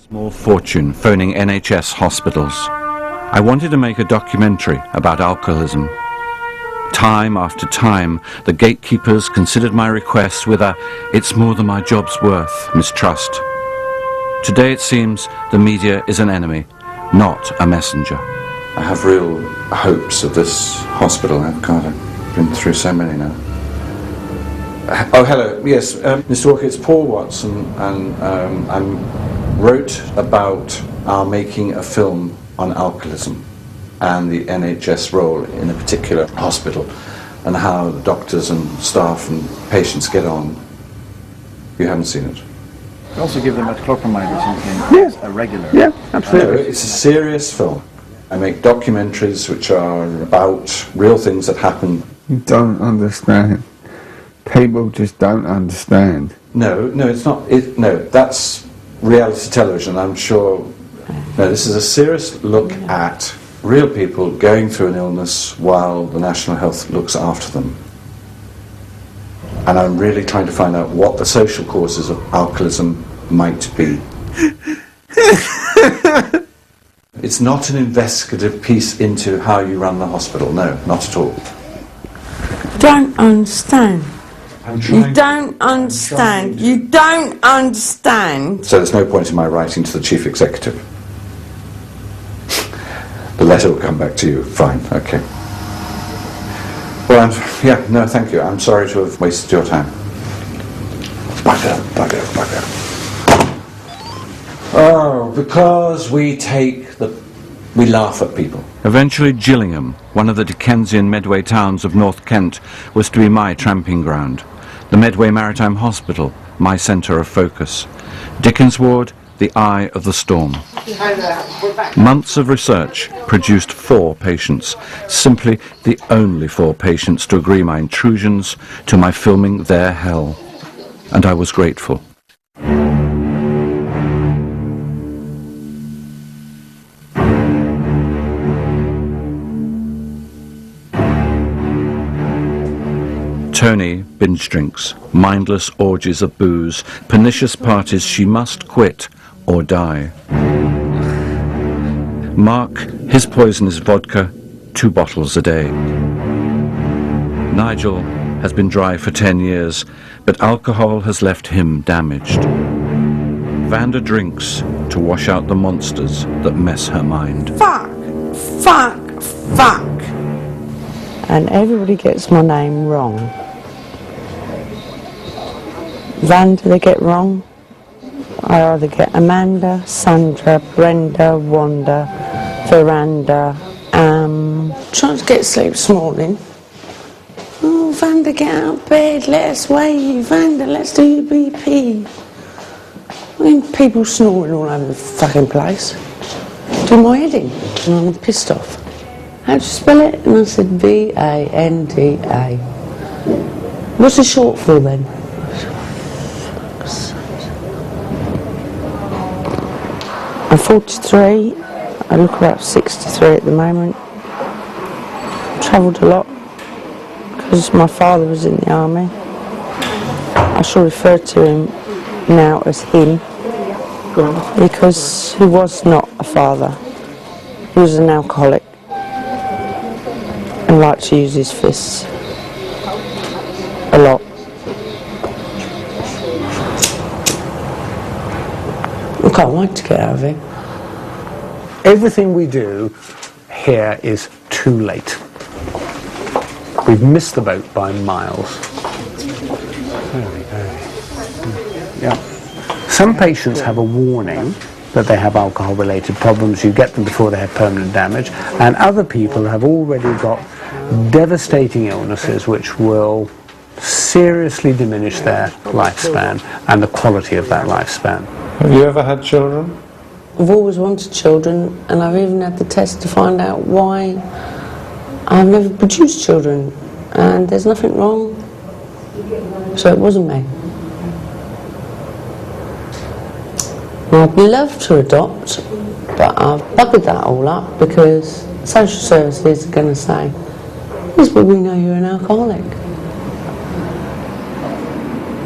Small fortune phoning NHS hospitals. I wanted to make a documentary about alcoholism. Time after time, the gatekeepers considered my request with a "it's more than my job's worth" mistrust. Today it seems the media is an enemy, not a messenger. I have real hopes of this hospital. I've been through so many now. Oh, hello. Yes, Mr. Walker, it's Paul Watson, and I wrote about our making a film on alcoholism and the NHS role in a particular hospital and how the doctors and staff and patients get on. You haven't seen it? You also give them a chlorpromide or something, a regular. Yeah, absolutely. It's a serious film. I make documentaries which are about real things that happen. You don't understand. People just don't understand. No, it's not. No, that's reality television, I'm sure. No, this is a serious look at real people going through an illness while the National Health looks after them. And I'm really trying to find out what the social causes of alcoholism might be. It's not an investigative piece into how you run the hospital, no, not at all. Don't understand. You don't understand. You don't understand. So there's no point in my writing to the chief executive. The letter will come back to you. Fine, okay. Well, no, thank you. I'm sorry to have wasted your time. Bugger. Oh, because we laugh at people. Eventually Gillingham, one of the Dickensian Medway towns of North Kent, was to be my tramping ground. The Medway Maritime Hospital, my centre of focus. Dickens Ward, the eye of the storm. Months of research produced 4 patients, simply the only 4 patients to agree my intrusions to my filming their hell. And I was grateful. Tony binge drinks, mindless orgies of booze, pernicious parties she must quit or die. Mark, his poison is vodka, 2 bottles a day. Nigel has been dry for 10 years, but alcohol has left him damaged. Vanda drinks to wash out the monsters that mess her mind. Fuck. And everybody gets my name wrong. Vanda they get wrong. I either get Amanda, Sandra, Brenda, Wanda, Veranda. Trying to get sleep this morning. Oh, Vanda, get out of bed, let us wait. Vanda, let's do your BP. I mean, people snoring all over the fucking place. Do my head in, and I'm pissed off. How'd you spell it? And I said V-A-N-D-A. What's the short for then? I'm 43, I look about 63 at the moment. Travelled a lot because my father was in the army. I shall refer to him now as him because he was not a father. He was an alcoholic and liked to use his fists a lot. I can't wait to get out of it. Everything we do here is too late. We've missed the boat by miles. Yeah. Some patients have a warning that they have alcohol-related problems. You get them before they have permanent damage. And other people have already got devastating illnesses which will seriously diminish their lifespan and the quality of that lifespan. Have you ever had children? I've always wanted children, and I've even had the test to find out why I've never produced children, and there's nothing wrong, so it wasn't me. I'd love to adopt, but I've buggered that all up because social services are going to say, yes, but we know you're an alcoholic.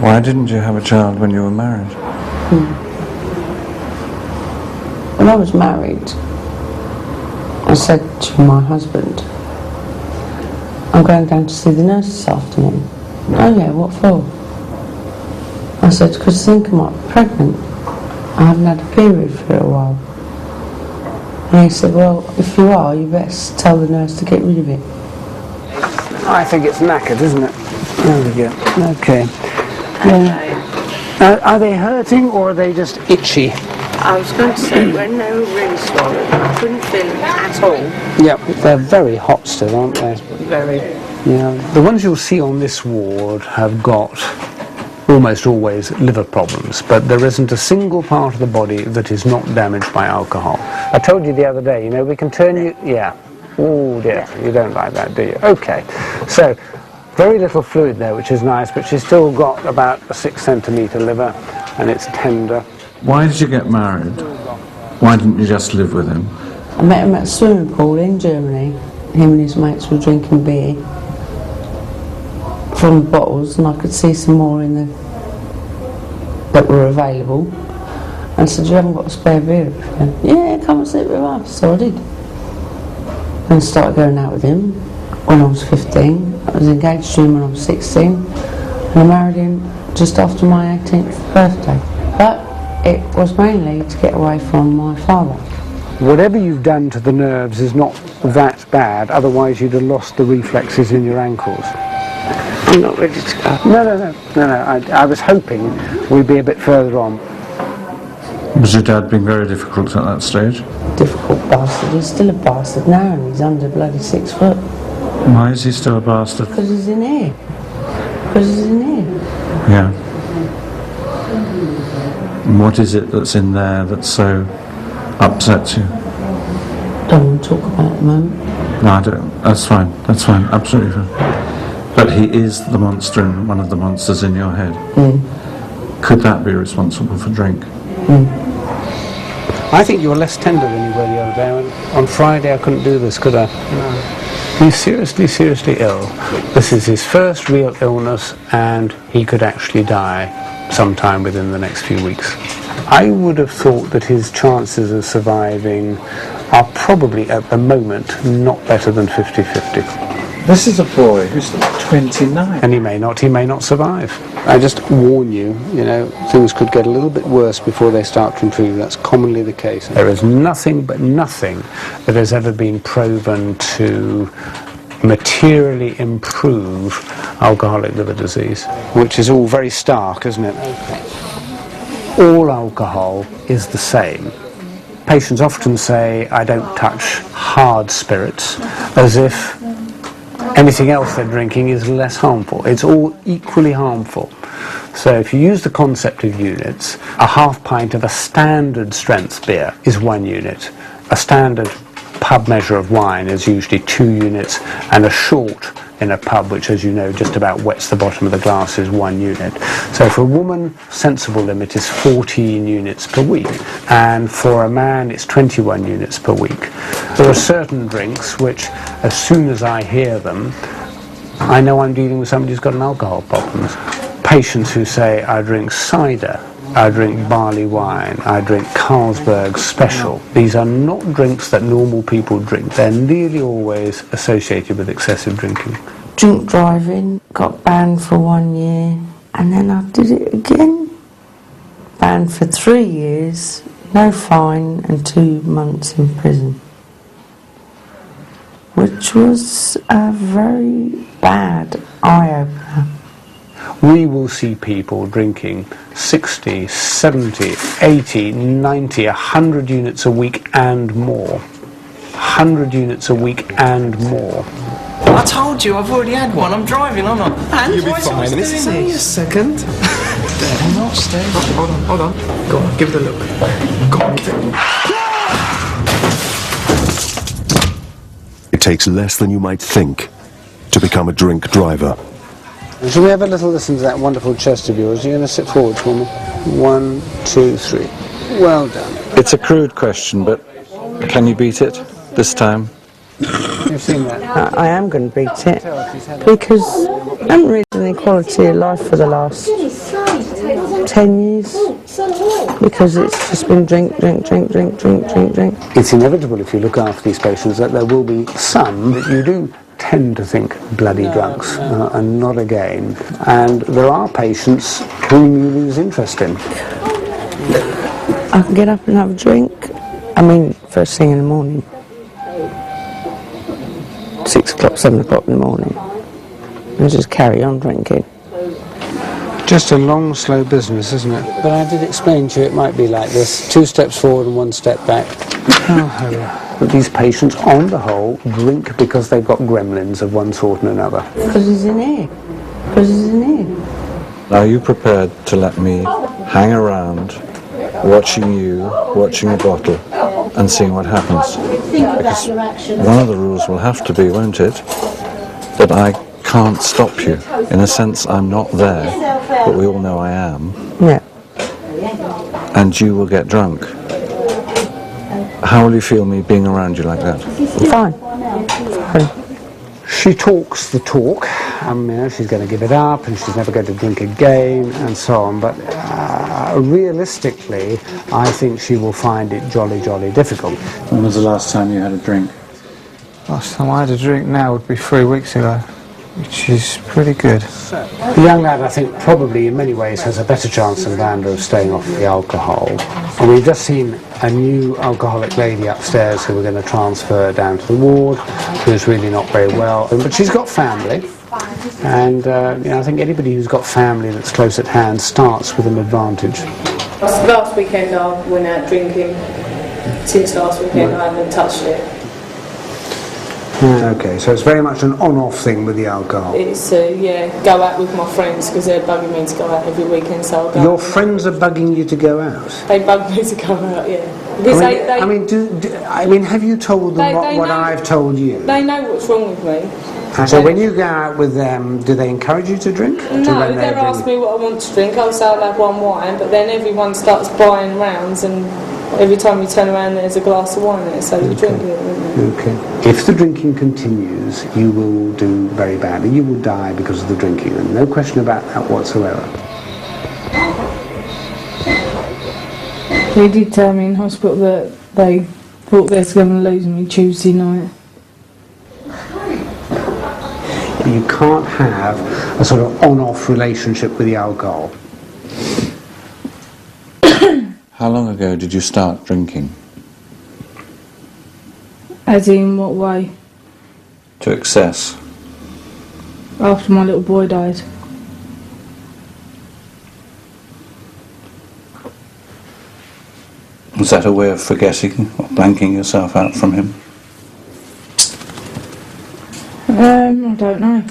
Why didn't you have a child when you were married? When I was married, I said to my husband, I'm going down to see the nurse this afternoon. Oh yeah, what for? I said, because I think I might be pregnant. I haven't had a period for a while. And he said, well, if you are, you best tell the nurse to get rid of it. I think it's knackered, isn't it? There we go. Okay. Are they hurting or are they just itchy? I was going to say, when they were really swollen, I couldn't feel it at all. Yep, they're very hot still, aren't they? Very. Yeah. The ones you'll see on this ward have got almost always liver problems, but there isn't a single part of the body that is not damaged by alcohol. I told you the other day, you know, we can turn you... Yeah. Oh dear, you don't like that, do you? Okay. So, very little fluid there, which is nice, but she's still got about a 6 centimetre liver, and it's tender. Why did you get married? Why didn't you just live with him? I met him at a swimming pool in Germany. Him and his mates were drinking beer from the bottles, and I could see some more in the that were available. And I said, you haven't got a spare beer? Yeah, come and sit with us. So I did. Then started going out with him when I was 15. I was engaged to him when I was 16, and I married him just after my 18th birthday. But it was mainly to get away from my father. Whatever you've done to the nerves is not that bad, otherwise you'd have lost the reflexes in your ankles. I'm not ready to go. No. I was hoping we'd be a bit further on. Was your dad being very difficult at that stage? Difficult bastard. He's still a bastard now, and he's under bloody 6 foot. Why is he still a bastard? Because he's in here. Because he's in here. Yeah. And what is it that's in there that so upsets you? Don't want to talk about it at the moment. No, I don't. That's fine, absolutely fine. But he is the monster and one of the monsters in your head. Could that be responsible for drink? I think you were less tender than you were the other day. On Friday I couldn't do this, could I? No. He's seriously, seriously ill. This is his first real illness, and he could actually die sometime within the next few weeks. I would have thought that his chances of surviving are probably at the moment not better than 50-50. This is a boy who's 29. And he may not survive. I just warn you, you know, things could get a little bit worse before they start to improve. That's commonly the case. There is nothing that has ever been proven to materially improve alcoholic liver disease, which is all very stark, isn't it? All alcohol is the same. Patients often say, I don't touch hard spirits, as if anything else they're drinking is less harmful. It's all equally harmful. So if you use the concept of units, a half pint of a standard strength beer is 1 unit. A standard pub measure of wine is usually 2 units, and a short in a pub, which as you know just about wets the bottom of the glass, is 1 unit. So for a woman, sensible limit is 14 units per week, and for a man it's 21 units per week. There are certain drinks which, as soon as I hear them, I know I'm dealing with somebody who's got an alcohol problem. Patients who say, I drink cider, I drink barley wine, I drink Carlsberg Special. These are not drinks that normal people drink. They're nearly always associated with excessive drinking. Drink driving, got banned for 1 year, and then I did it again. Banned for 3 years, no fine, and 2 months in prison. Which was a very bad eye-opener. We will see people drinking 60, 70, 80, 90, 100 units a week and more. 100 units a week and more. I told you, I've already had one. I'm driving, I'm not. And You'll be fine. This is only a second. I'm not staying. Hold on. Go on, give it a look. Go on, It takes less than you might think to become a drink driver. Shall we have a little listen to that wonderful chest of yours? You're going to sit forward for me. 1, 2, 3. Well done. It's a crude question, but can you beat it this time? You've seen that? I am going to beat it, because I haven't really had any quality of life for the last 10 years. Because it's just been drink. It's inevitable if you look after these patients that there will be some that you do tend to think bloody drunks and not again. And there are patients whom you lose interest in. I can get up and have a drink. I mean, first thing in the morning. 6 o'clock, 7 o'clock in the morning. And just carry on drinking. Just a long, slow business, isn't it? But I did explain to you it might be like this. 2 steps forward and 1 step back. But these patients, on the whole, drink because they've got gremlins of one sort and another. Because he's in here. Because he's in here. Are you prepared to let me hang around, watching you, watching a bottle, and seeing what happens? Because one of the rules will have to be, won't it, that I can't stop you. In a sense, I'm not there, but we all know I am. Yeah. And you will get drunk. How will you feel me being around you like that? Fine. She talks the talk. She's going to give it up and she's never going to drink again and so on. But realistically, I think she will find it jolly, jolly difficult. When was the last time you had a drink? Last time I had a drink now would be 3 weeks ago, which is pretty good. The young lad, I think, probably in many ways has a better chance than Vanda of staying off the alcohol. And we've just seen a new alcoholic lady upstairs who we're going to transfer down to the ward, who's really not very well. But she's got family. And I think anybody who's got family that's close at hand starts with an advantage. Last weekend I went out drinking. Since last weekend I haven't touched it. Okay, so it's very much an on-off thing with the alcohol. It's, go out with my friends because they're bugging me to go out every weekend, so I'll go. Your friends are bugging you to go out? They bug me to go out, yeah. Because have you told them what I've told you? They know what's wrong with me. And so when you go out with them, do they encourage you to drink? No, they'll ask me what I want to drink. I'll say I'll have one wine, but then everyone starts buying rounds and every time you turn around there's a glass of wine there, so you drink it. Okay. If the drinking continues, you will do very badly. You will die because of the drinking, and no question about that whatsoever. They did tell me in hospital that they thought they were going to lose me Tuesday night. You can't have a sort of on-off relationship with the alcohol. How long ago did you start drinking? As in what way? To excess. After my little boy died. Was that a way of forgetting or blanking yourself out from him? I don't know.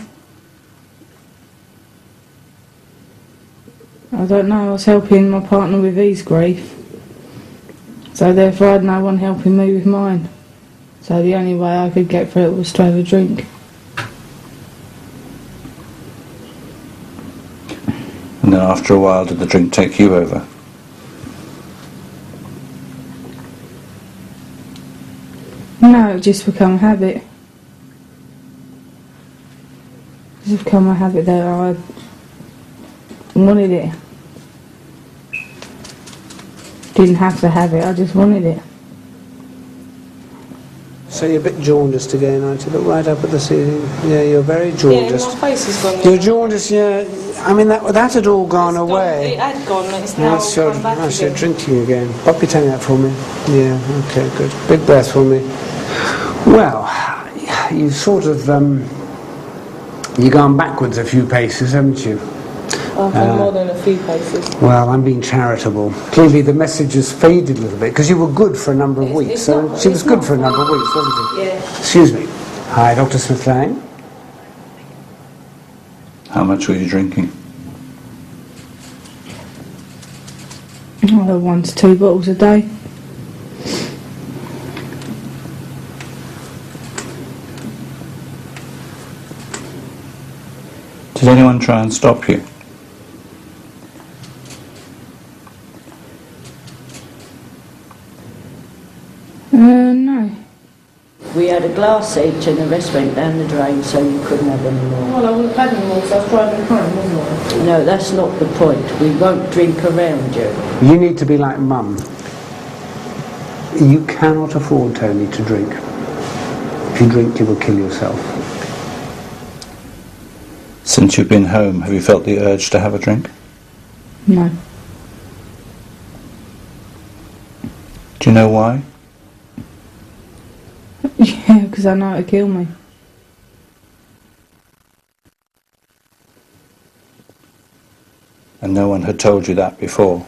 I was helping my partner with his grief. So therefore I had no one helping me with mine. So the only way I could get through it was to have a drink. And then after a while, did the drink take you over? No, it just become a habit. It just become a habit that I wanted it. Didn't have to have it, I just wanted it. So you're a bit jaundiced again, aren't you? Look right up at the ceiling. Yeah, you're very jaundiced. Yeah, my face is gone. You're jaundiced, yeah. I mean, that had all gone away. It had gone, it's now come back That's again. your drinking again. Pop your tongue out for me. Yeah, okay, good. Big breath for me. Well, you sort of, you've gone backwards a few paces, haven't you? I've gone more than a few paces. Well, I'm being charitable. Clearly the message has faded a little bit, because you were good for a number of weeks. She was good for a number of weeks, wasn't she? Yeah. Excuse me. Hi, Dr. Smith-Lang. How much were you drinking? 1 to 2 bottles a day. Did anyone try and stop you? No. We had a glass each and the rest went down the drain, so you couldn't have any more. Well, I would have had any more, so I was driving home, wasn't I? No, that's not the point. We won't drink around you. You need to be like Mum. You cannot afford, Tony, to drink. If you drink, you will kill yourself. Since you've been home, have you felt the urge to have a drink? No. Do you know why? Yeah, because I know it'll kill me. And no one had told you that before?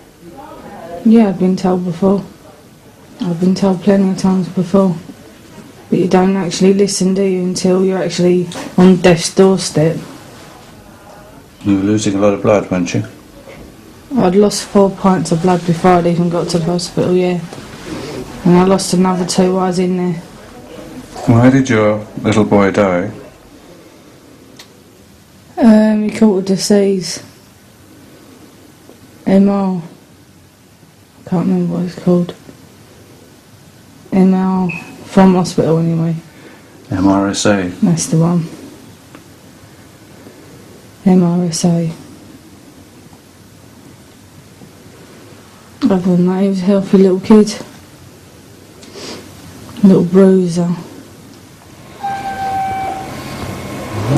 Yeah, I've been told before. I've been told plenty of times before. But you don't actually listen, do you, until you're actually on death's doorstep. You were losing a lot of blood, weren't you? I'd lost 4 pints of blood before I'd even got to the hospital, yeah. And I lost another 2 while I was in there. Why did your little boy die? He caught a disease. MR. I can't remember what it's called. MR. From hospital anyway. MRSA. That's the one. MRSA. Other than that, he was a healthy little kid. Little bruiser.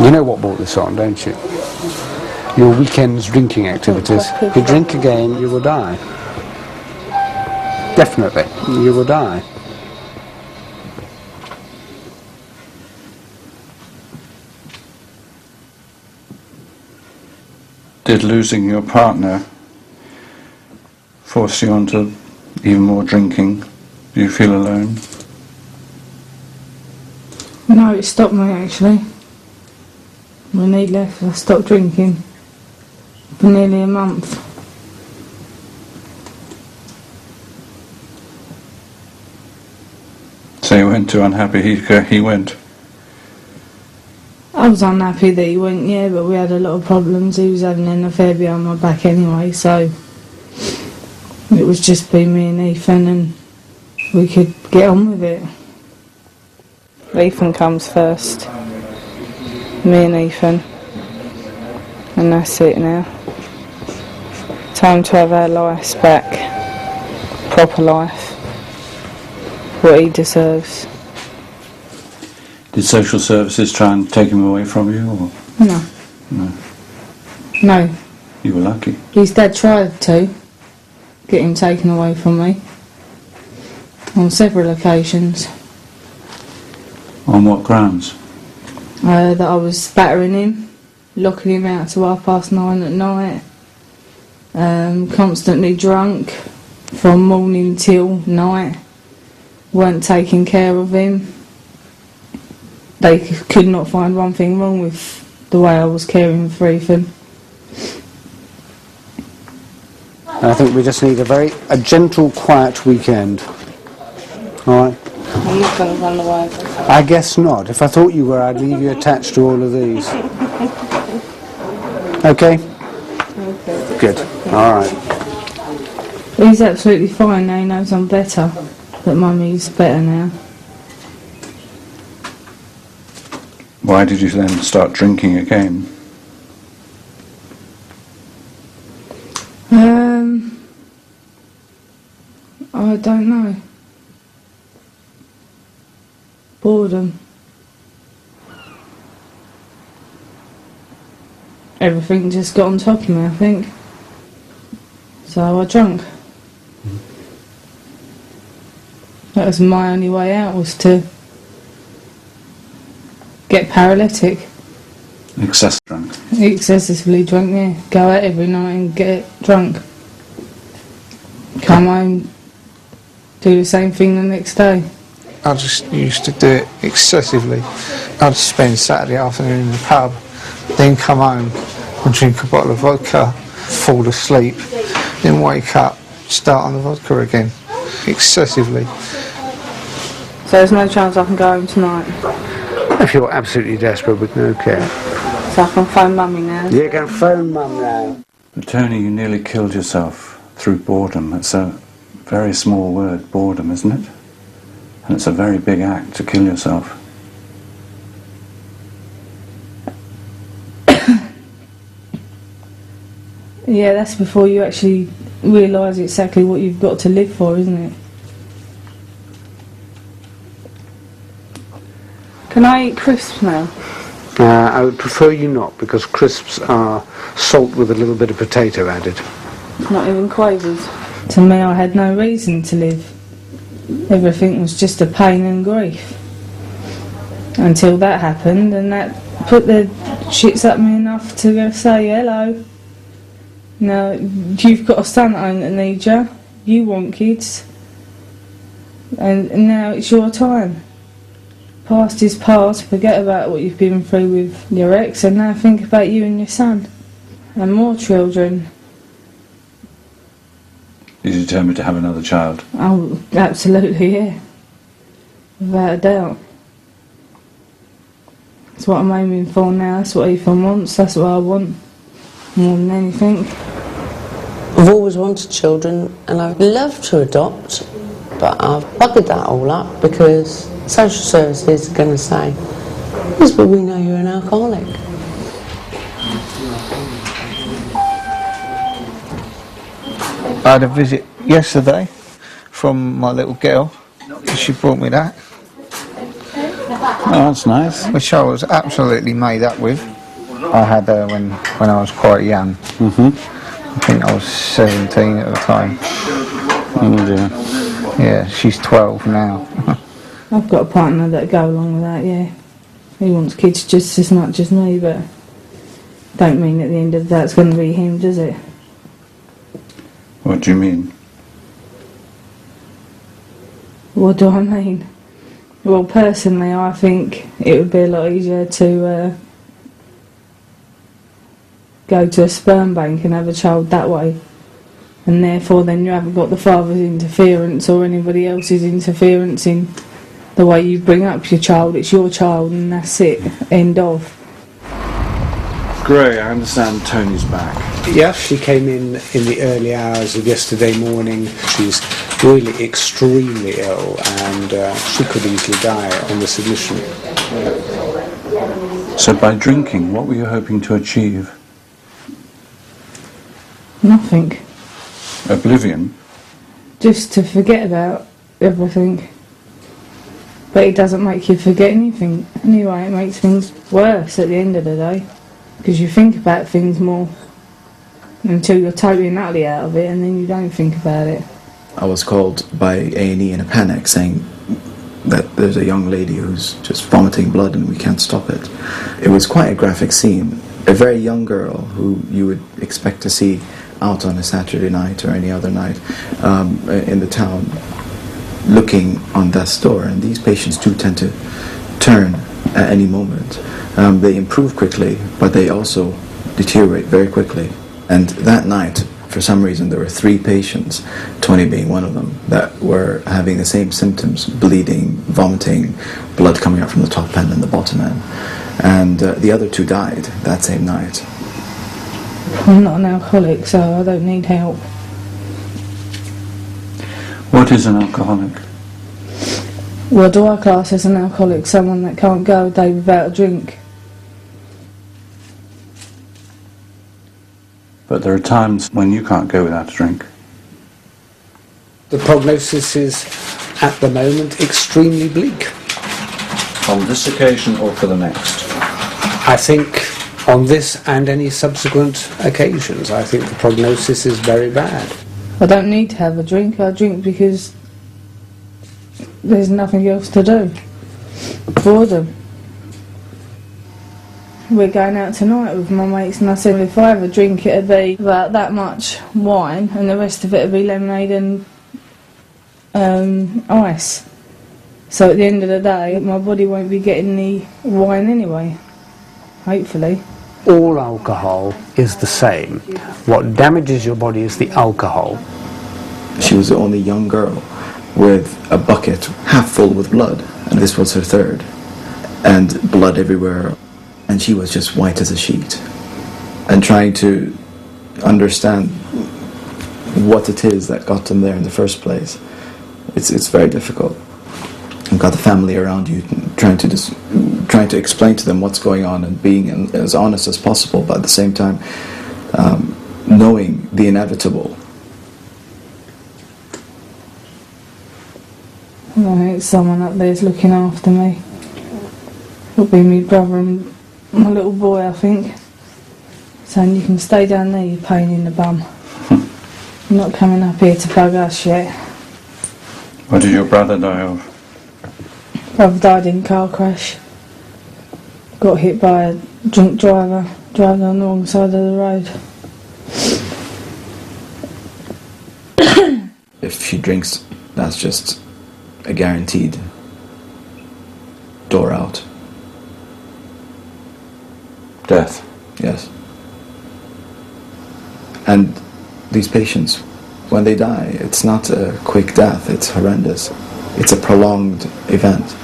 You know what brought this on, don't you? Your weekend's drinking activities. If you drink again, you will die. Definitely, you will die. Did losing your partner force you onto even more drinking? Do you feel alone? No, it stopped me actually. When he left, I stopped drinking for nearly a month. So you went to unhappy, he went. I was unhappy that he went, yeah, but we had a lot of problems. He was having an affair behind my back anyway, so it was just be me and Ethan and we could get on with it. Ethan comes first. Me and Ethan. And that's it now. Time to have our lives back. Proper life. What he deserves. Did social services try and take him away from you? Or? No. No. No. You were lucky. His dad tried to get him taken away from me. On several occasions. On what grounds? That I was battering him, locking him out to 9:30 at night, constantly drunk from morning till night, weren't taking care of him. They could not find one thing wrong with the way I was caring for Ethan. I think we just need a gentle, quiet weekend. All right? I'm not going to run away. I guess not. If I thought you were, I'd leave you attached to all of these. Okay? Good. All right. He's absolutely fine now, he knows I'm better. That Mummy's better now. Why did you then start drinking again? I don't know. Boredom. Everything just got on top of me, I think. So I drank. That was my only way out, was to get paralytic. Excessive drunk. Excessively drunk, yeah. Go out every night and get drunk. Come home, do the same thing the next day. I just used to do it excessively. I'd spend Saturday afternoon in the pub, then come home and drink a bottle of vodka, fall asleep, then wake up, start on the vodka again, excessively. So there's no chance I can go home tonight. If you're absolutely desperate with no care. So I can phone Mummy now. You can phone Mum now. But Tony, you nearly killed yourself through boredom. That's a very small word, boredom, isn't it? And it's a very big act to kill yourself. Yeah, that's before you actually realise exactly what you've got to live for, isn't it? Can I eat crisps now? I would prefer you not, because crisps are salt with a little bit of potato added. Not even quavers. To me, I had no reason to live. Everything was just a pain and grief. Until that happened, and that put the shits up me enough to go say hello. Now, you've got a son at home that needs you. You want kids. And now it's your time. Past is past, forget about what you've been through with your ex, and now think about you and your son. And more children. You're determined to have another child? Oh, absolutely, yeah. Without a doubt. That's what I'm aiming for now, that's what Ethan wants, that's what I want. More than anything. I've always wanted children, and I'd love to adopt, but I've buggered that all up because social services are going to say, yes, but we know you're an alcoholic. I had a visit yesterday from my little girl. She brought me that. Oh, that's nice. Which I was absolutely made up with. I had her when I was quite young. I think I was 17 at the time. Oh dear. Yeah, she's 12 now. I've got a partner that go along with that, yeah. He wants kids just as much as me, but don't mean at the end of the day it's going to be him, does it? What do you mean? What do I mean? Well, personally, I think it would be a lot easier to go to a sperm bank and have a child that way. And therefore then you haven't got the father's interference or anybody else's interference in the way you bring up your child. It's your child and that's it. End of. Gray, I understand Tony's back. Yeah, she came in the early hours of yesterday morning. She's really extremely ill, and she could easily die on this admission. So by drinking, what were you hoping to achieve? Nothing. Oblivion? Just to forget about everything. But it doesn't make you forget anything. Anyway, it makes things worse at the end of the day. Because you think about things more until you're totally and utterly out of it, and then you don't think about it. I was called by A&E in a panic saying that there's a young lady who's just vomiting blood and we can't stop it. It was quite a graphic scene. A very young girl who you would expect to see out on a Saturday night or any other night in the town looking on death's door, and these patients do tend to turn at any moment. They improve quickly, but they also deteriorate very quickly. And that night, for some reason, there were 3 patients, Tony being one of them, that were having the same symptoms: bleeding, vomiting, blood coming out from the top end and the bottom end. And the other 2 died that same night. I'm not an alcoholic, so I don't need help. What is an alcoholic? Well, do I class as an alcoholic someone that can't go a day without a drink? But there are times when you can't go without a drink. The prognosis is, at the moment, extremely bleak. On this occasion or for the next? I think on this and any subsequent occasions, I think the prognosis is very bad. I don't need to have a drink. I drink because there's nothing else to do. Boredom. We're going out tonight with my mates, and I said if I have a drink it'd be about that much wine and the rest of it would be lemonade and ice. So at the end of the day my body won't be getting the wine anyway, hopefully. All alcohol is the same. What damages your body is the alcohol. She was the only young girl with a bucket half full with blood, and this was her 3rd, and blood everywhere, and she was just white as a sheet. And trying to understand what it is that got them there in the first place, it's very difficult. You've got the family around you, trying to explain to them what's going on and being as honest as possible, but at the same time knowing the inevitable. I think someone up there's looking after me. It'll be my brother and my little boy, I think. Saying, you can stay down there, you pain in the bum. You're not coming up here to bug us yet. What did your brother die of? Brother died in a car crash. Got hit by a drunk driver driving on the wrong side of the road. If she drinks, that's just a guaranteed door out. Death. Yes. And these patients, when they die, it's not a quick death, it's horrendous. It's a prolonged event.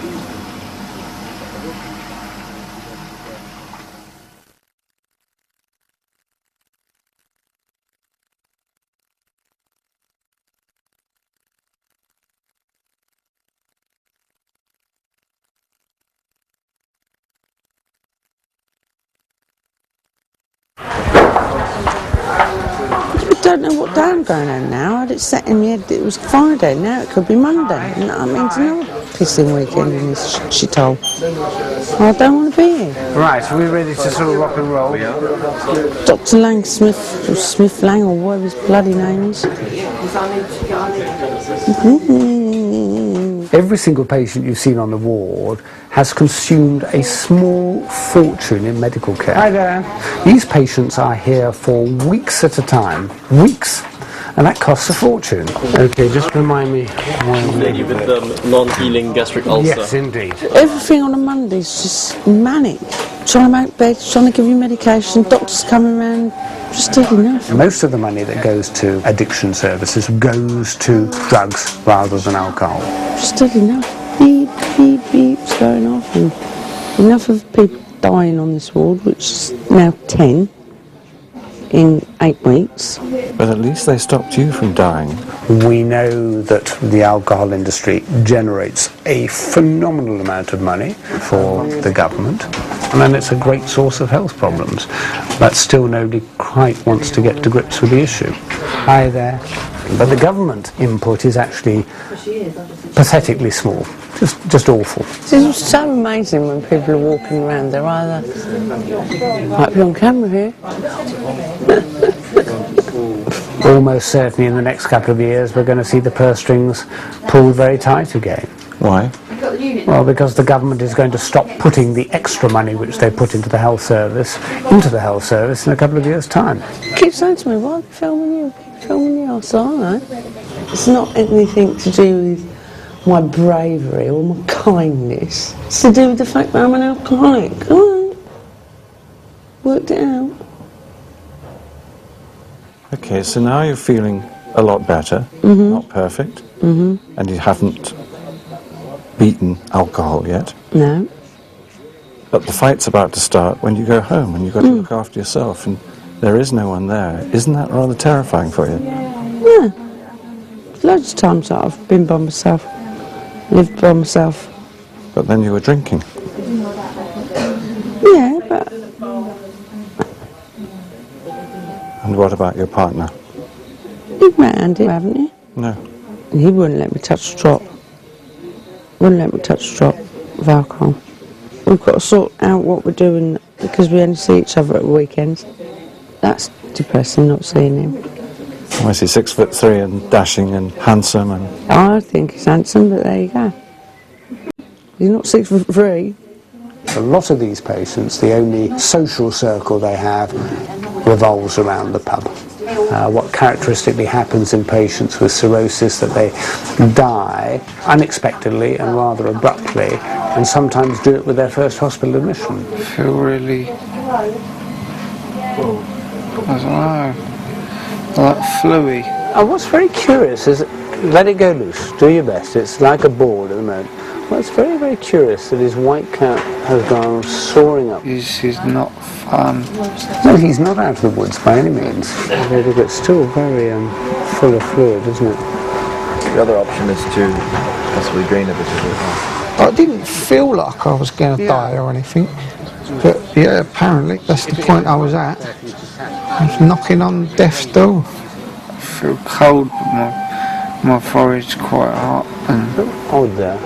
I don't know what day I'm going on now. I had it set in my head that it was Friday. Now it could be Monday. You know what I mean? It's another pissing weekend in this shithole. I don't want to be here. Right, are we ready to sort of rock and roll? Dr. Lang Smith, or Smith Lang, or whatever his bloody name is. Every single patient you've seen on the ward has consumed a small fortune in medical care. Hi there. These patients are here for weeks at a time. Weeks. And that costs a fortune. Okay, just remind me. Lady with the non-healing gastric ulcer. Yes, indeed. Everything on a Monday is just manic. Trying to make beds, trying to give you medication, doctors coming around. Just did enough. Most of the money that goes to addiction services goes to drugs rather than alcohol. Just did enough. Beep, beep, beeps going off. And enough of people dying on this ward, which is now 10 in 8 weeks. But at least they stopped you from dying. We know that the alcohol industry generates a phenomenal amount of money for the government, and then it's a great source of health problems. But still nobody quite wants to get to grips with the issue. Hi there. But the government input is actually pathetically small. Just awful. It's so amazing when people are walking around. They're either, might be on camera here. Almost certainly in the next couple of years we're going to see the purse strings pulled very tight again. Why? Well, because the government is going to stop putting the extra money which they put into the health service in a couple of years' time. Keep saying to me, why are they filming you? Filming you? I said, I don't know. It's not anything to do with my bravery or my kindness. It's to do with the fact that I'm an alcoholic. All right. Worked it out. Okay, so now you're feeling a lot better, not perfect, and you haven't beaten alcohol yet. No. But the fight's about to start when you go home and you've got to look after yourself and there is no one there. Isn't that rather terrifying for you? Yeah. Loads of times that I've been by myself, lived by myself. But then you were drinking. Yeah, but... And what about your partner? You've round it, haven't you? No. And he wouldn't let me touch a drop. Wouldn't let me touch a drop of alcohol. We've got to sort out what we're doing because we only see each other at the weekends. That's depressing, not seeing him. I see 6'3" and dashing and handsome and... I think he's handsome, but there you go. He's not 6'3". A lot of these patients, the only social circle they have revolves around the pub. What characteristically happens in patients with cirrhosis that they die unexpectedly and rather abruptly, and sometimes do it with their first hospital admission. I feel really, I don't know, like fluey. What's very curious is, let it go loose, do your best. It's like a ball at the moment. What's very, very curious that his white cat has gone soaring up. He's not fun. No, he's not out of the woods by any means. It's still very full of fluid, isn't it? The other option is to possibly drain a bit of it off. I didn't feel like I was going to die or anything, but yeah, apparently that's the point I was at. I was knocking on death's door. I feel cold, but my forehead's quite hot. Odd there.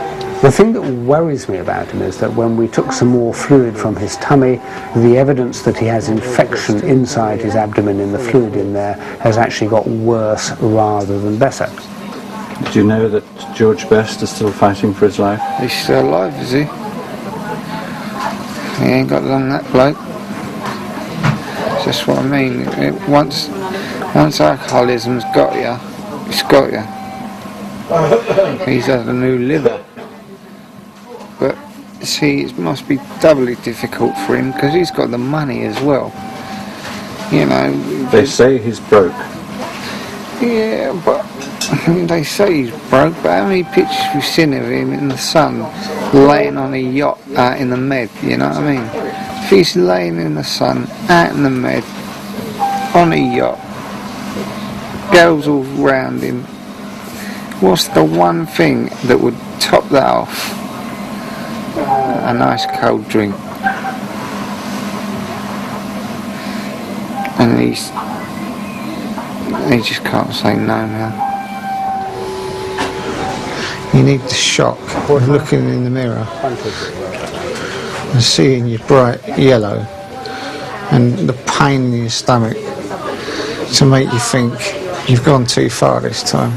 The thing that worries me about him is that when we took some more fluid from his tummy, the evidence that he has infection inside his abdomen in the fluid in there has actually got worse rather than better. Do you know that George Best is still fighting for his life? He's still alive, is he? He ain't got long, that bloke. That's what I mean. Once alcoholism's got you, it's got you. He's had a new liver. But see, it must be doubly difficult for him because he's got the money as well. You know. They say he's broke. Yeah, but they say he's broke. But how many pictures we've seen of him in the sun, laying on a yacht out in the Med? You know what I mean? If he's laying in the sun out in the Med on a yacht, girls all round him, what's the one thing that would top that off? A nice cold drink. And he just can't say no now. You need the shock of looking in the mirror and seeing your bright yellow and the pain in your stomach to make you think you've gone too far this time.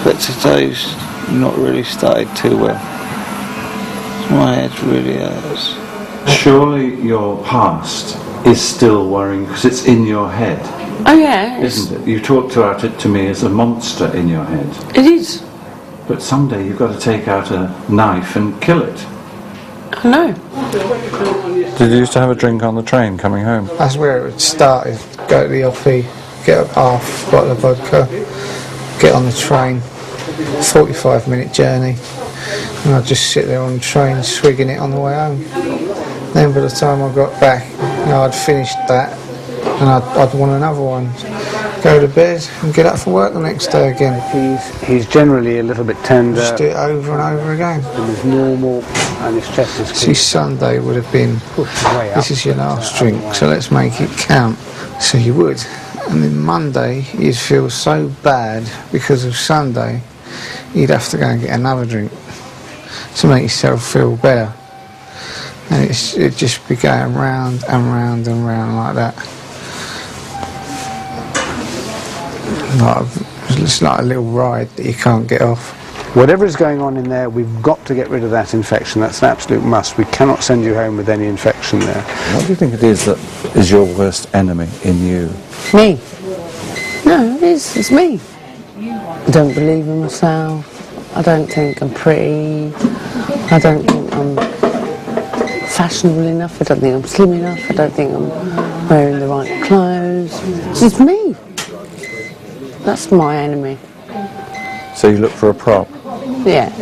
But today's not really started too well. My head really hurts. Surely your past is still worrying because it's in your head. Oh yeah. Isn't it? You talked about it to me as a monster in your head. It is. But someday you've got to take out a knife and kill it. I know. Did you used to have a drink on the train coming home? That's where it started. Go to the LP, get a half bottle of vodka, get on the train, 45-minute journey. And I'd just sit there on the train swigging it on the way home. Then by the time I got back, I'd finished that and I'd want another one. Go to bed and get up for work the next day again. He's generally a little bit tender. Just do it over and over again. And he's normal and his chest is See, Sunday would have been, this is your last drink, so let's make it count. So you would. And then Monday, you'd feel so bad because of Sunday, you'd have to go and get another drink to make yourself feel better. And it'd just be going round and round and round like that. It's like a little ride that you can't get off. Whatever is going on in there, we've got to get rid of that infection. That's an absolute must. We cannot send you home with any infection there. What do you think it is that is your worst enemy in you? Me? No, it's me. I don't believe in myself. I don't think I'm pretty. I don't think I'm fashionable enough. I don't think I'm slim enough. I don't think I'm wearing the right clothes. It's just me. That's my enemy. So you look for a prop? Yeah.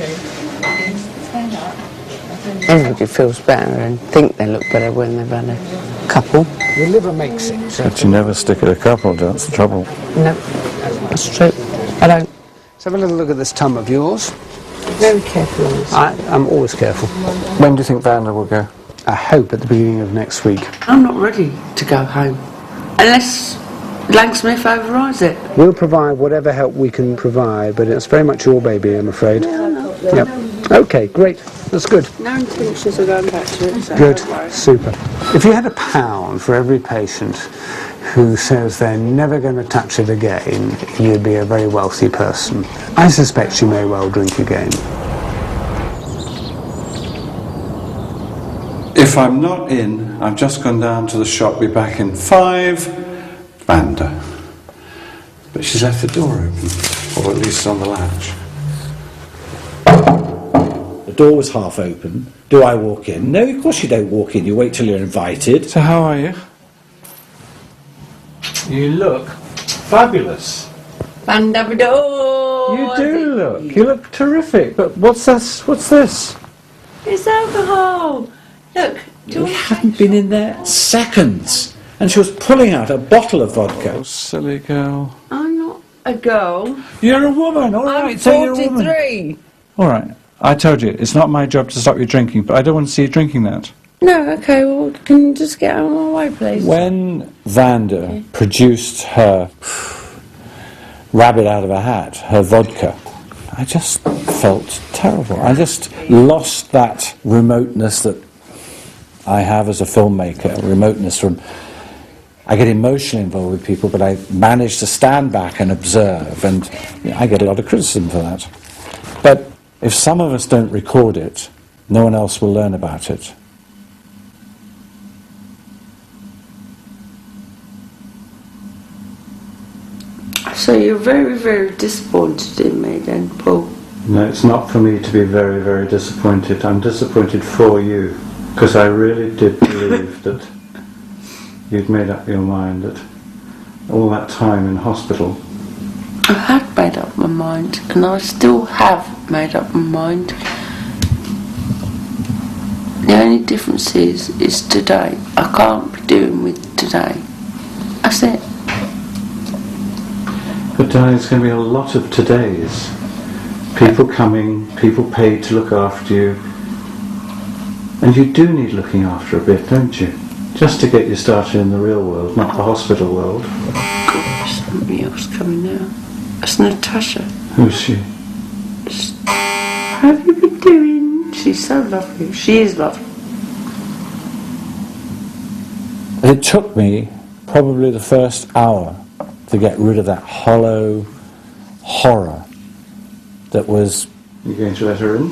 Everybody feels better and think they look better when they've had a couple. The liver makes it. So. But you never stick at a couple, that's the trouble. No, that's true. I don't. Let's have a little look at this tum of yours. Very careful on this. I'm always careful. When do you think Vanda will go? I hope at the beginning of next week. I'm not ready to go home. Unless Langsmith overrides it. We'll provide whatever help we can provide, but it's very much your baby, I'm afraid. No. Yep. Okay, great. That's good. No intentions of going back to it. So Good. Super. If you had £1 for every patient who says they're never going to touch it again, you'd be a very wealthy person. I suspect you may well drink again. If I'm not in, I've just gone down to the shop, be back in 5, Vanda. But she's left the door open, or at least on the latch. The door was half open. Do I walk in? No, of course you don't walk in. You wait till you're invited. So how are you? You look fabulous. Bandabado! You do look. You look terrific. But what's this? What's this? It's alcohol! Look, do We hadn't been in there seconds. And she was pulling out a bottle of vodka. Oh, silly girl. I'm not a girl. You're a woman, all right. I'm so you're a woman. 43. All right. I told you, it's not my job to stop you drinking, but I don't want to see you drinking that. No, okay, well, can you just get out of my way, please? When Vanda produced her rabbit out of a hat, her vodka, I just felt terrible. I just lost that remoteness that I have as a filmmaker, remoteness from... I get emotionally involved with people, but I manage to stand back and observe, and I get a lot of criticism for that. But if some of us don't record it, no one else will learn about it. So you're very, very disappointed in me then, Paul? No, it's not for me to be very, very disappointed. I'm disappointed for you, because I really did believe that you'd made up your mind, that all that time in hospital... I had made up my mind, and I still have made up my mind. The only difference is today. I can't be doing with today. That's it. But darling, there's going to be a lot of todays. People coming, people paid to look after you. And you do need looking after a bit, don't you? Just to get you started in the real world, not the hospital world. God, there's somebody else coming now. It's Natasha. Who's she? How have you been doing? She's so lovely. She is lovely. It took me probably the first hour to get rid of that hollow horror that was... You going to let her in?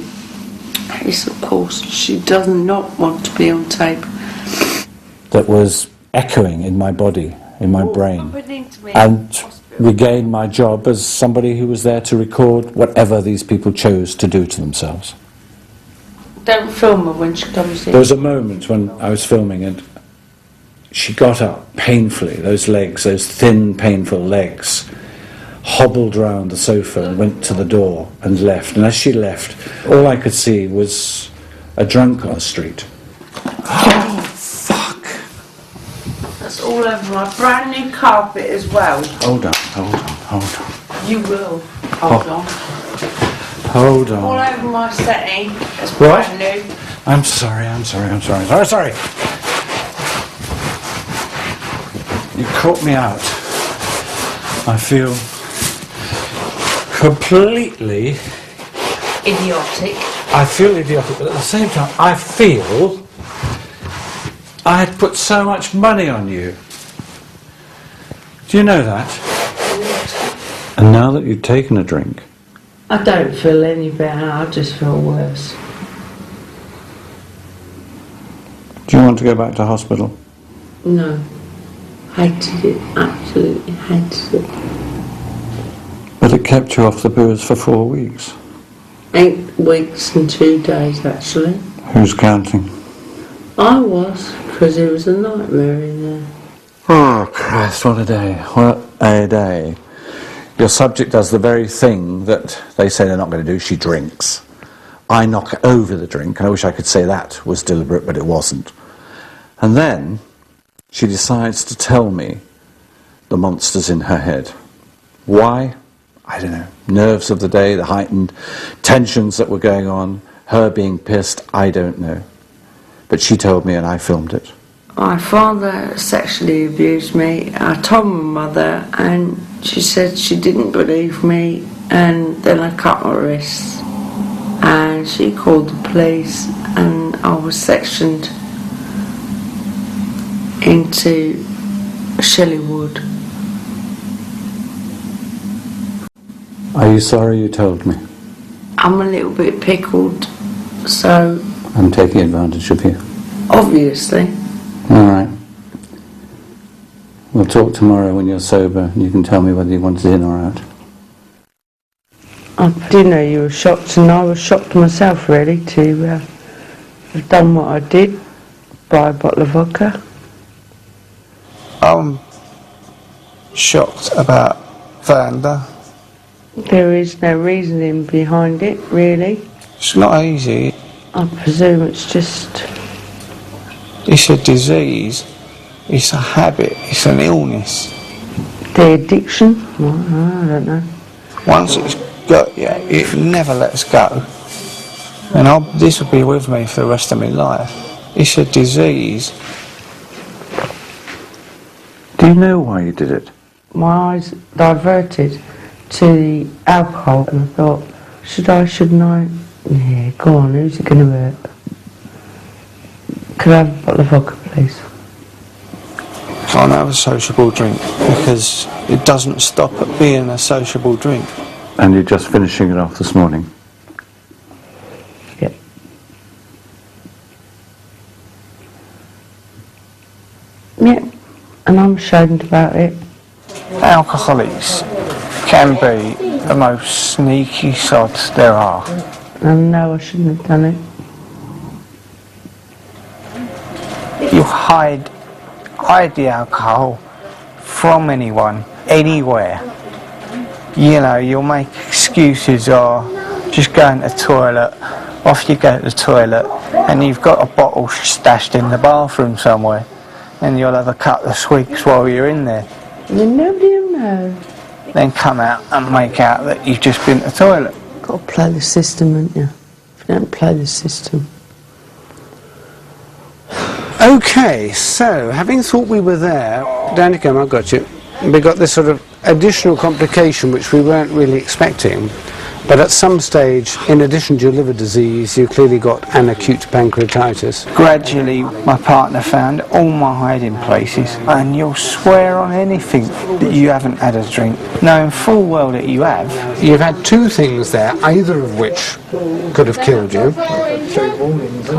Yes, of course. She does not want to be on tape. That was echoing in my body, in my brain, and regain my job as somebody who was there to record whatever these people chose to do to themselves. Don't film her when she comes in. There was a moment when I was filming and she got up painfully, those legs, those thin, painful legs, hobbled round the sofa and went to the door and left. And as she left, all I could see was a drunk on the street. Oh, fuck. That's all over my brand new carpet as well. Hold on. You will. Hold on. Hold on. All over my setting. It's What? brand new. I'm sorry. You caught me out. I feel completely... Idiotic. I feel idiotic, but at the same time, I feel I had put so much money on you. Do you know that? And now that you've taken a drink... I don't feel any better, I just feel worse. Do you want to go back to hospital? No. Hated it, absolutely hated it. But it kept you off the booze for 4 weeks. 8 weeks and 2 days, actually. Who's counting? I was, because it was a nightmare in there. Oh, Christ, what a day. What a day. Your subject does the very thing that they say they're not going to do. She drinks. I knock over the drink, and I wish I could say that was deliberate, but it wasn't. And then she decides to tell me the monsters in her head. Why? I don't know. Nerves of the day, the heightened tensions that were going on, her being pissed, I don't know. But she told me and I filmed it. My father sexually abused me. I told my mother and she said she didn't believe me, and then I cut my wrists. And she called the police and I was sectioned into Shellywood. Are you sorry you told me? I'm a little bit pickled, so... I'm taking advantage of you. Obviously. Alright. We'll talk tomorrow when you're sober and you can tell me whether you want in or out. I didn't know you were shocked, and I was shocked myself really to have done what I did, buy a bottle of vodka. I'm shocked about Vanda. There is no reasoning behind it, really. It's not easy. I presume it's just... It's a disease. It's a habit. It's an illness. The addiction? Well, I don't know. Once it's got you, it never lets go. And this will be with me for the rest of my life. It's a disease. Do you know why you did it? My eyes diverted to the alcohol, and I thought, shouldn't I? Yeah, go on, who's it going to hurt? Could I have a bottle of vodka, please? Can't have a sociable drink because it doesn't stop at being a sociable drink. And you're just finishing it off this morning? Yep. Yep, and I'm ashamed about it. Alcoholics can be the most sneaky sods there are. And no, I shouldn't have done it. You hide the alcohol from anyone, anywhere. You know, you'll make excuses or just going to the toilet, off you go to the toilet, and you've got a bottle stashed in the bathroom somewhere, and you'll have a couple of swigs while you're in there. And then nobody will know. Then come out and make out that you've just been to the toilet. Got to play the system, haven't you? If you don't play the system. Okay, so having thought we were there, Danny, come, I've got you. We got this sort of additional complication which we weren't really expecting, but at some stage, in addition to your liver disease, you clearly got an acute pancreatitis. Gradually, my partner found all my hiding places, and you'll swear on anything that you haven't had a drink, knowing full well that you have. You've had two things there, either of which could have killed you.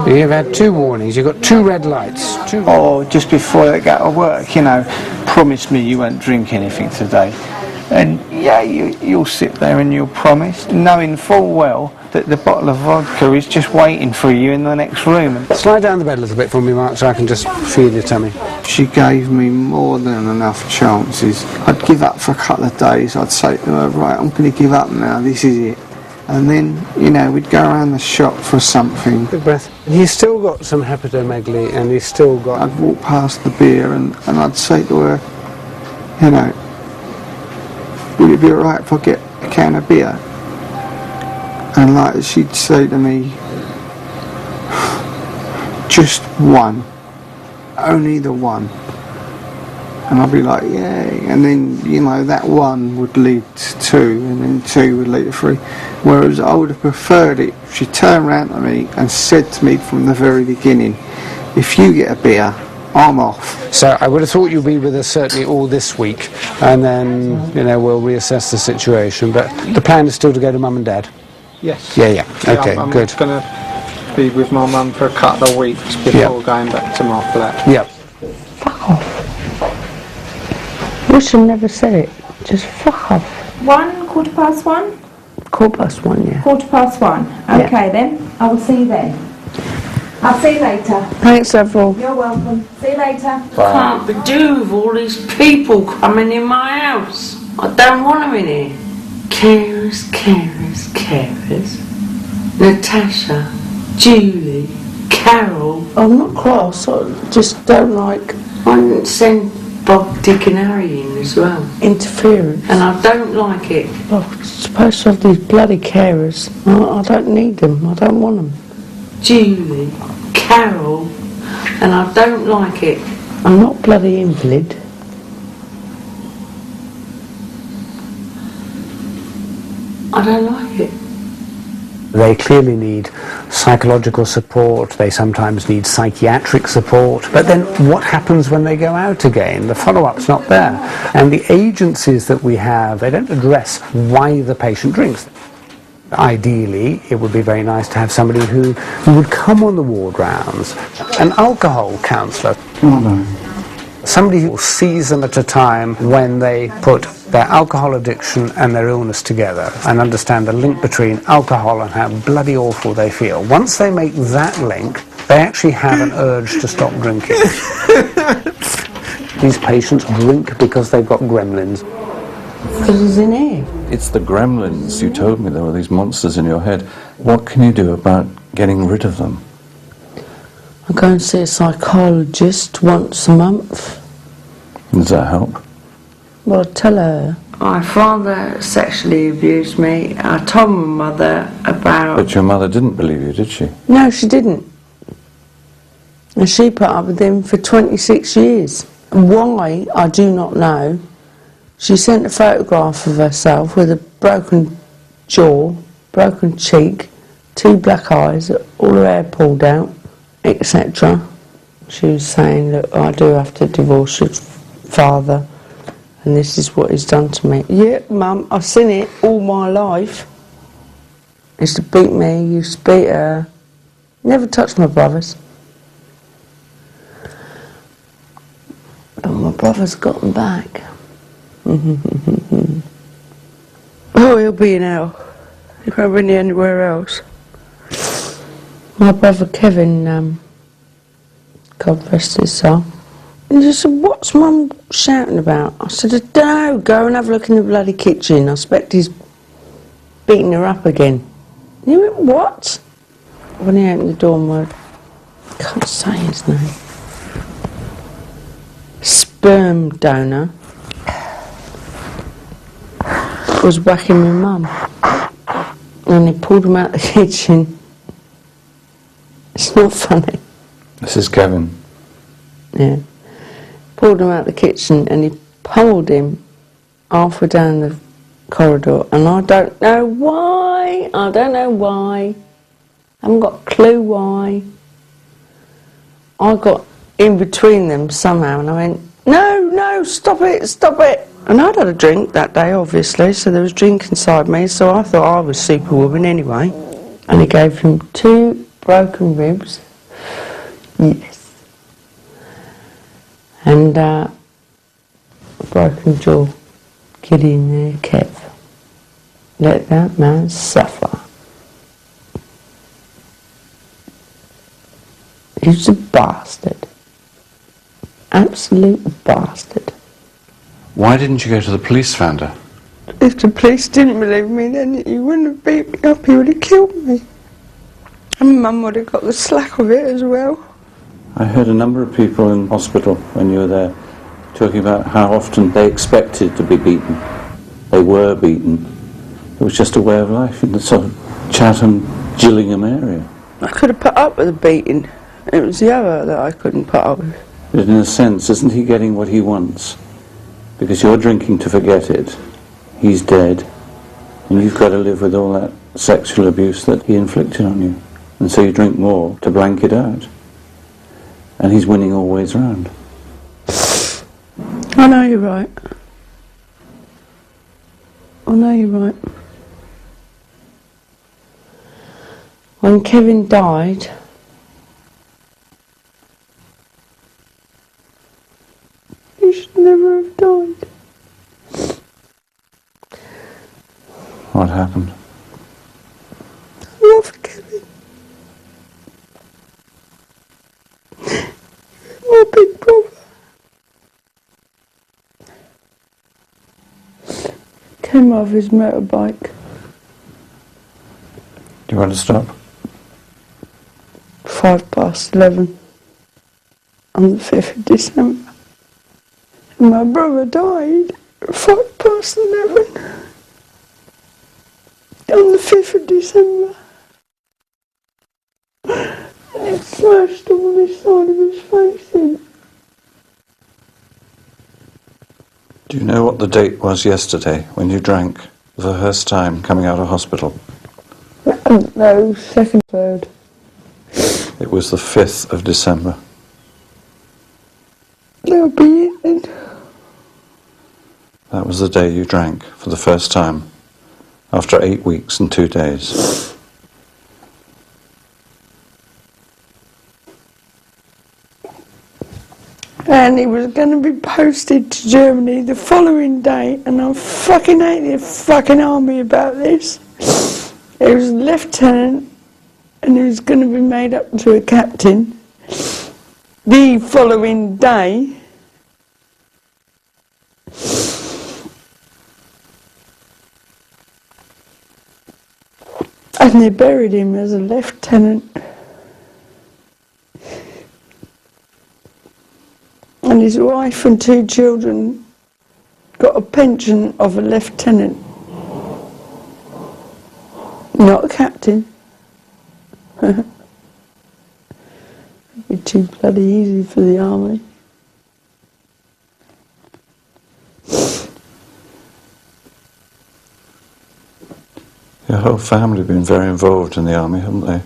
You've had two warnings, you've got two red lights. Or just before they go to work, you know, promise me you won't drink anything today. And yeah, you'll sit there and you'll promise, knowing full well that the bottle of vodka is just waiting for you in the next room. Slide down the bed a little bit for me, Mark, so I can just feel your tummy. She gave me more than enough chances. I'd give up for a couple of days. I'd say to her, right, I'm going to give up now, this is it. And then, you know, we'd go around the shop for something. Big breath. He's still got some hepatomegaly, and he's still got... I'd walk past the beer and I'd say to her, you know, would it be alright if I get a can of beer? And like she'd say to me, just one, only the one. And I'd be like, yay. And then, you know, that one would lead to two, and then two would lead to three. Whereas I would have preferred it if she turned around to me and said to me from the very beginning, if you get a beer, I'm off. So I would have thought you'd be with us certainly all this week, and then, you know, we'll reassess the situation. But the plan is still to go to Mum and Dad? Yes. Yeah. Okay, I'm good. going to be with my mum for a couple of weeks before going back to my flat. Yep. Fuck off. Wish I never said it. Just fuck off. 1:15? 1:15, yeah. 1:15. Okay then. I will see you then. I'll see you later. Thanks, Avril. You're welcome. See you later. Can't be doing with all these people coming in my house. I don't want them in here. Carers. Natasha, Julie, Carol. I'm not cross, I just don't like... I didn't send Bob, Dick and Harry in as well. Interference. And I don't like it. I'm supposed to have these bloody carers. I don't need them, I don't want them. Julie, Carol, and I don't like it. I'm not bloody invalid. I don't like it. They clearly need psychological support, they sometimes need psychiatric support, but then what happens when they go out again? The follow-up's not there. And the agencies that we have, they don't address why the patient drinks. Ideally, it would be very nice to have somebody who would come on the ward rounds, an alcohol counsellor. Somebody who sees them at a time when they put their alcohol addiction and their illness together and understand the link between alcohol and how bloody awful they feel. Once they make that link, they actually have an urge to stop drinking. These patients drink because they've got gremlins. Because it's in here. It's the gremlins. You told me there were these monsters in your head. What can you do about getting rid of them? I go and see a psychologist once a month. Does that help? Well, I tell her My father sexually abused me. I told my mother about... But your mother didn't believe you, did she? No, she didn't. And she put up with him for 26 years. Why, I do not know. She sent a photograph of herself with a broken jaw, broken cheek, 2 black eyes, all her hair pulled out, etc. She was saying, look, I do have to divorce your father, and this is what he's done to me. Yeah, Mum, I've seen it all my life. He used to beat me, he used to beat her. Never touched my brothers. But my brother's got them back. Oh, he'll be in hell. He won't be anywhere else. My brother Kevin, God rest his soul. And he said, what's Mum shouting about? I said, I don't know, go and have a look in the bloody kitchen. I expect he's beating her up again. And he went, what? When he opened the door, I can't say his name. Sperm donor was whacking my mum. And he pulled him out of the kitchen. It's not funny. This is Kevin. Yeah. Pulled him out of the kitchen and he pummeled him halfway down the corridor, and I don't know why. I haven't got a clue why. I got in between them somehow and I went, no, stop it. And I'd had a drink that day, obviously, so there was drink inside me, so I thought I was Superwoman anyway. And he gave him 2 broken ribs. Yes. And a broken jaw. Get in there, Kev. Let that man suffer. He's a bastard. Absolute bastard. Why didn't you go to the police, Vanda? If the police didn't believe me, then he wouldn't have beat me up, he would have killed me. And Mum would have got the slack of it as well. I heard a number of people in hospital when you were there talking about how often they expected to be beaten. They were beaten. It was just a way of life in the sort of Chatham, Gillingham area. I could have put up with the beating. It was the other that I couldn't put up with. But in a sense, isn't he getting what he wants? Because you're drinking to forget it. He's dead. And you've got to live with all that sexual abuse that he inflicted on you. And so you drink more to blank it out. And he's winning all ways round. I know you're right. When Kevin died, he should never have died. What happened? I love Kevin. My big brother. Came off his motorbike. Do you want to stop? 11:05 on the 5th of December. And my brother died at 11:05 on the 5th of December. And it smashed all this side of his face in. Do you know what the date was yesterday when you drank for the first time coming out of hospital? No, 2nd, 3rd. It was the 5th of December. That'll be it then. That was the day you drank for the first time, after 8 weeks and 2 days. And he was going to be posted to Germany the following day, and I fucking hate the fucking army about this. He was a lieutenant, and he was going to be made up to a captain the following day. And they buried him as a lieutenant. And his wife and 2 children got a pension of a lieutenant, not a captain. It'd be too bloody easy for the army. Your whole family have been very involved in the army, haven't they?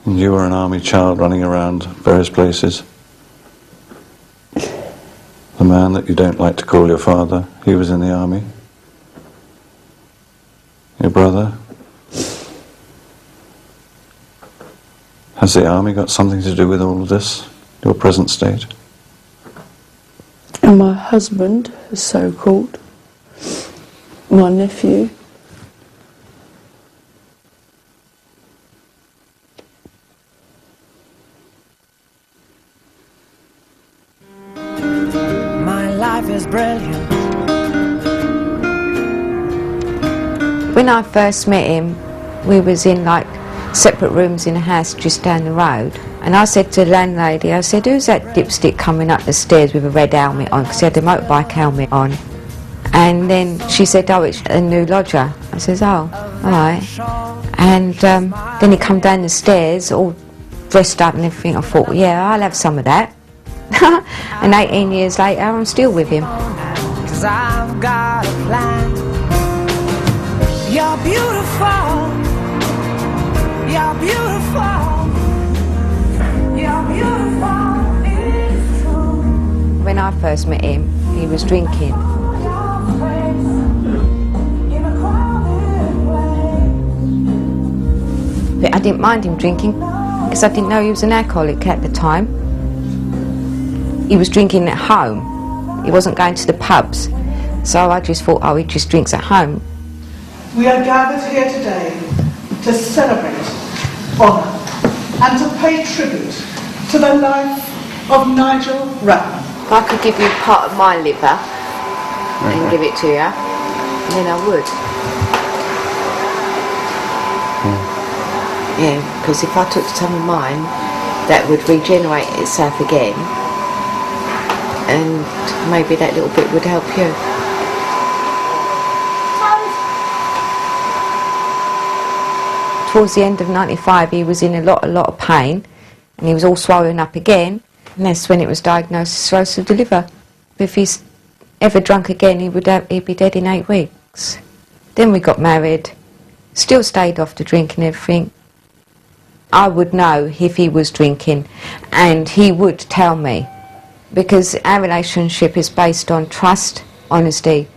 And you were an army child running around various places. The man that you don't like to call your father, he was in the army. Your brother. Has the army got something to do with all of this, your present state? And my husband, so-called, my nephew. My life is brilliant. When I first met him, we was in like separate rooms in a house just down the road, and I said to the landlady, I said, who's that dipstick coming up the stairs with a red helmet on, because he had a motorbike helmet on. And then she said, oh, it's a new lodger. I says, oh, alright. And then he come down the stairs all dressed up and everything. I thought, yeah, I'll have some of that. And 18 years later, I'm still with him. 'Cause I've got a plan. You're beautiful. You're beautiful. You're beautiful. It's true. When I first met him, he was drinking. But I didn't mind him drinking because I didn't know he was an alcoholic at the time. He was drinking at home. He wasn't going to the pubs. So I just thought, oh, he just drinks at home. We are gathered here today to celebrate, honour and to pay tribute to the life of Nigel Ratner. If I could give you part of my liver and give it to you, then I would. Yeah, because if I took some of mine, that would regenerate itself again, and maybe that little bit would help you. Towards the end of '95, he was in a lot of pain, and he was all swollen up again, and that's when it was diagnosed as cirrhosis of the liver. If he's ever drunk again, he'd be dead in 8 weeks. Then we got married, still stayed off the drink and everything. I would know if he was drinking, and he would tell me, because our relationship is based on trust, honesty,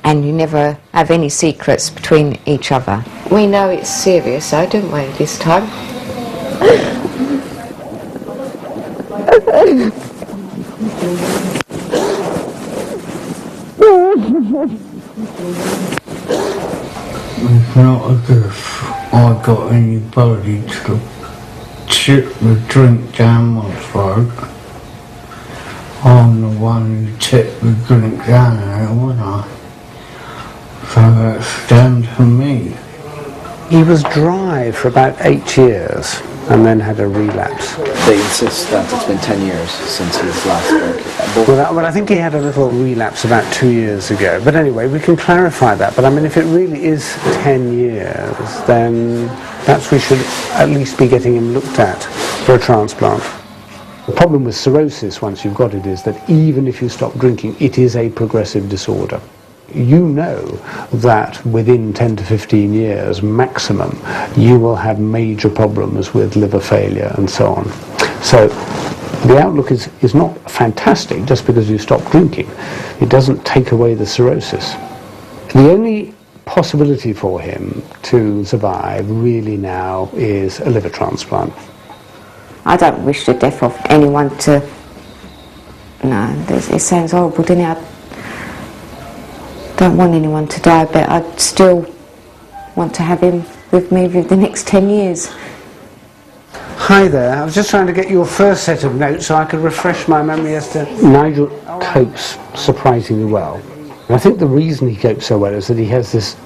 and you never have any secrets between each other. We know it's serious though, don't we, this time? It's not as if I got anybody to tip the drink down my throat. I'm the one who tipped the drink down there, wasn't I? So that's down to me. He was dry for about 8 years and then had a relapse. They insist that it's been 10 years since his last drink. Well, I think he had a little relapse about 2 years ago. But anyway, we can clarify that. But I mean, if it really is 10 years, then perhaps we should at least be getting him looked at for a transplant. The problem with cirrhosis, once you've got it, is that even if you stop drinking, it is a progressive disorder. You know that within 10 to 15 years maximum, you will have major problems with liver failure and so on. So the outlook is not fantastic just because you stop drinking. It doesn't take away the cirrhosis. The only possibility for him to survive really now is a liver transplant. I don't wish the death of anyone to... No, it sounds horrible, doesn't it? I don't want anyone to die, but I still want to have him with me for the next 10 years. Hi there, I was just trying to get your first set of notes so I could refresh my memory as to... Nigel copes surprisingly well. And I think the reason he copes so well is that he has this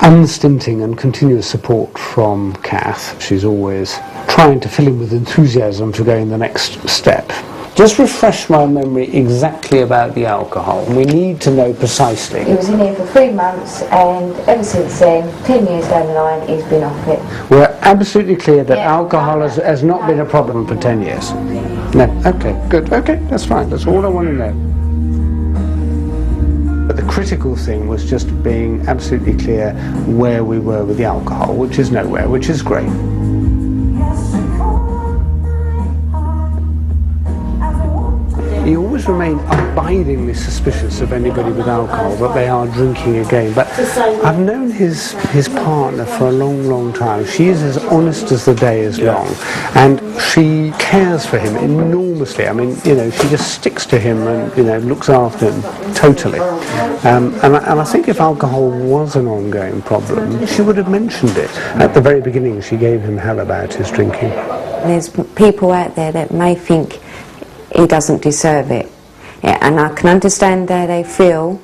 unstinting and continuous support from Kath. She's always trying to fill him with enthusiasm for going the next step. Just refresh my memory exactly about the alcohol. We need to know precisely. He was in here for 3 months, and ever since then, 10 years down the line, he's been off it. We're absolutely clear that alcohol has not been a problem for 10 years. No, okay, good, okay, that's fine, that's all I want to know. But the critical thing was just being absolutely clear where we were with the alcohol, which is nowhere, which is great. You always remain abidingly suspicious of anybody with alcohol, that they are drinking again. But I've known his partner for a long, long time. She is as honest as the day is long, and she cares for him enormously. I mean, you know, she just sticks to him and, you know, looks after him totally. And I think if alcohol was an ongoing problem, she would have mentioned it. At the very beginning, she gave him hell about his drinking. There's people out there that may think he doesn't deserve it. Yeah, and I can understand how they feel,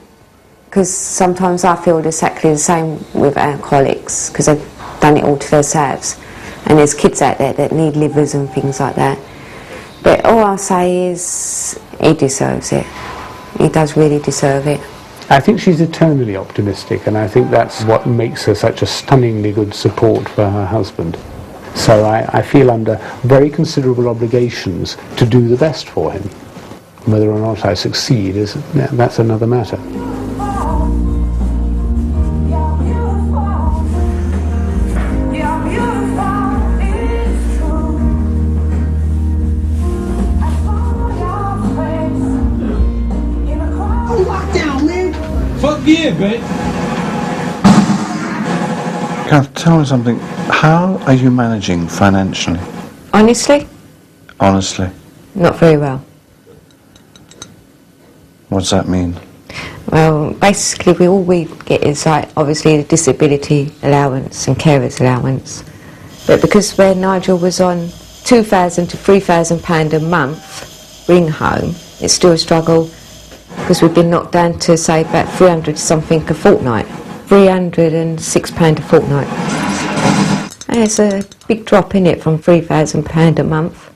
because sometimes I feel exactly the same with alcoholics, because they've done it all to themselves. And there's kids out there that need livers and things like that. But all I say is, he deserves it. He does really deserve it. I think she's eternally optimistic, and I think that's what makes her such a stunningly good support for her husband. So I feel under very considerable obligations to do the best for him. Whether or not I succeed, that's another matter. Fuck yeah, babe. Kath, tell me something. How are you managing financially? Honestly? Honestly. Not very well. What's that mean? Well, basically all we get is like obviously the disability allowance and carers allowance. But because where Nigel was on £2,000 to £3,000 a month bring home, it's still a struggle, because we've been knocked down to say about 300 something a fortnight. £306 a fortnight. And it's a big drop in it from £3,000 a month.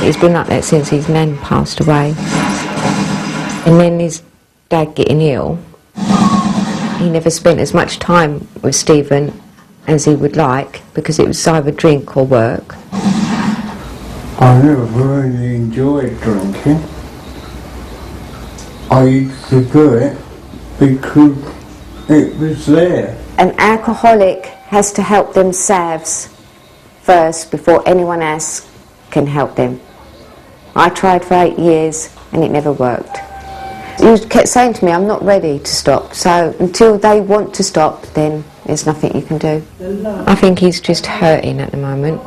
He's been like that since his nan passed away. And then his dad getting ill. He never spent as much time with Stephen as he would like, because it was either drink or work. I never really enjoyed drinking. I used to do it because it was there. An alcoholic has to help themselves first before anyone else can help them. I tried for 8 years and it never worked. He kept saying to me, I'm not ready to stop, so until they want to stop, then there's nothing you can do. I think he's just hurting at the moment.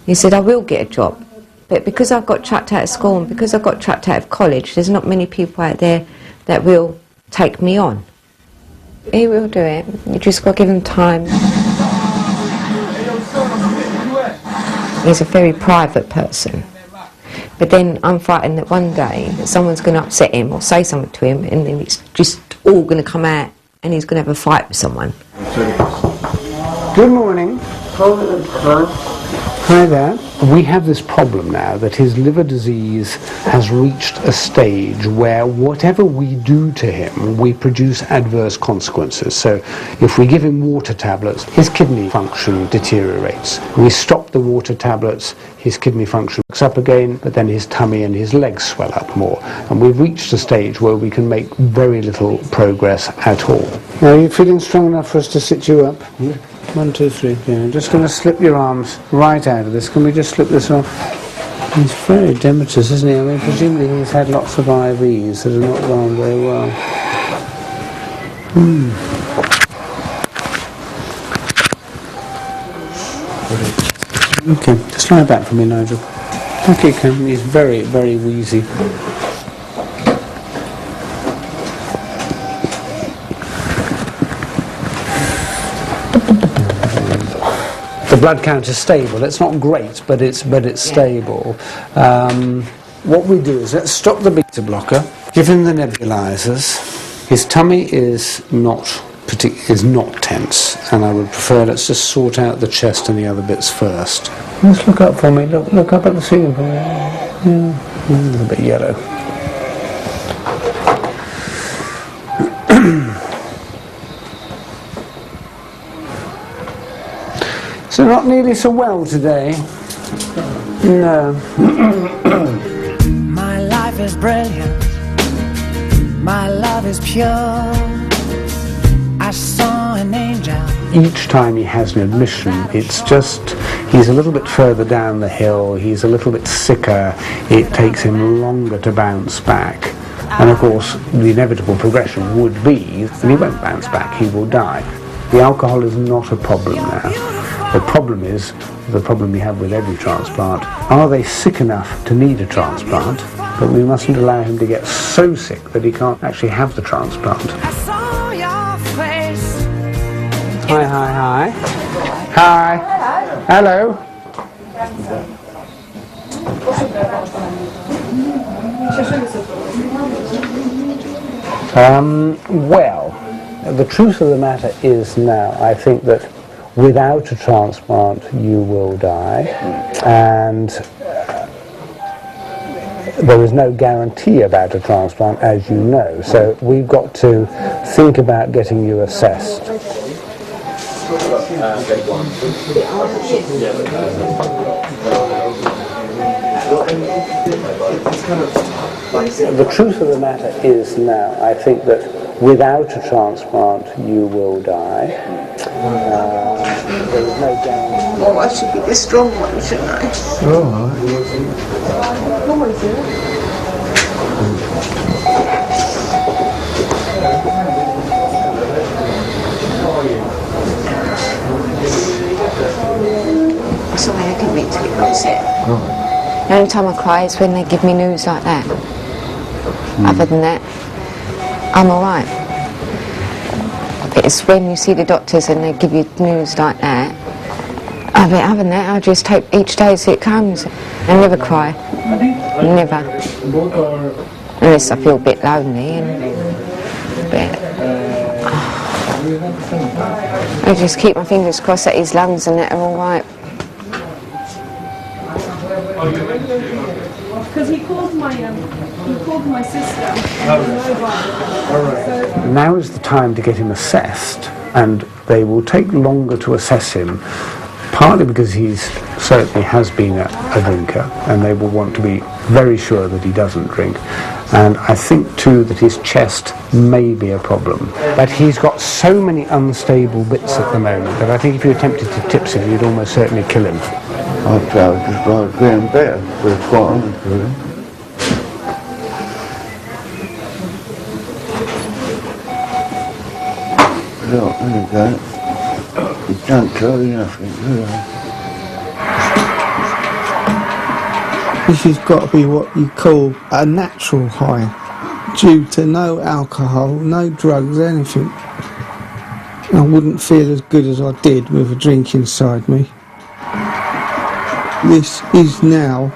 He said, I will get a job, but because I've got chucked out of school and because I've got chucked out of college, there's not many people out there that will take me on. He will do it, you just got to give him time. He's a very private person, but then I'm frightened that one day that someone's going to upset him or say something to him, and then it's just all going to come out and he's going to have a fight with someone. Good morning. Hi there. We have this problem now that his liver disease has reached a stage where whatever we do to him, we produce adverse consequences. So if we give him water tablets, his kidney function deteriorates. We stop the water tablets, his kidney function picks up again, but then his tummy and his legs swell up more. And we've reached a stage where we can make very little progress at all. Now, are you feeling strong enough for us to sit you up? Yeah. 1, 2, 3. Yeah, I'm just going to slip your arms right out of this. Can we just slip this off? He's very demetous, isn't he? I mean, presumably he's had lots of IVs that have not gone very well. Okay, just lie back for me, Nigel. Okay, Cam, he's very, very wheezy. The blood count is stable. It's not great, but it's stable. What we do is let's stop the beta blocker, give him the nebulizers. His tummy is not is not tense, and I would prefer let's just sort out the chest and the other bits first. Just look up for me. Look up at the ceiling for me. Yeah, a little bit yellow. So not nearly so well today. No. My life is brilliant. My love is pure. I saw an angel. Each time he has an admission, it's just, he's a little bit further down the hill, he's a little bit sicker, it takes him longer to bounce back. And of course, the inevitable progression would be that he won't bounce back, he will die. The alcohol is not a problem now. The problem is the problem we have with every transplant. Are they sick enough to need a transplant? But we mustn't allow him to get so sick that he can't actually have the transplant. Hi, hi, hi. Hi. Hello. Well, the truth of the matter is now, I think that without a transplant you will die, and there is no guarantee about a transplant, as you know, so we've got to think about getting you assessed. The truth of the matter is now, I think that without a transplant you will die. There is no guarantee. Oh, I should be the strong one, shouldn't I? Sorry, I can meet to get upset. The only time I cry is when they give me news like that. Other than that, I'm alright. But it's when you see the doctors and they give you news like that. Other than that, I just hope each day as it comes. I never cry. Never. Unless I feel a bit lonely and a bit. I just keep my fingers crossed that his lungs and that are alright. Because he called my sister. Now is the time to get him assessed, and they will take longer to assess him, partly because he certainly has been a drinker, and they will want to be very sure that he doesn't drink. And I think too that his chest may be a problem. But he's got so many unstable bits at the moment that I think if you attempted to tips him, you'd almost certainly kill him. I felt just like getting better, to be quite honest with you. Look, there you go. You don't tell you nothing, do you? This has got to be what you call a natural high, due to no alcohol, no drugs, anything. I wouldn't feel as good as I did with a drink inside me. This is now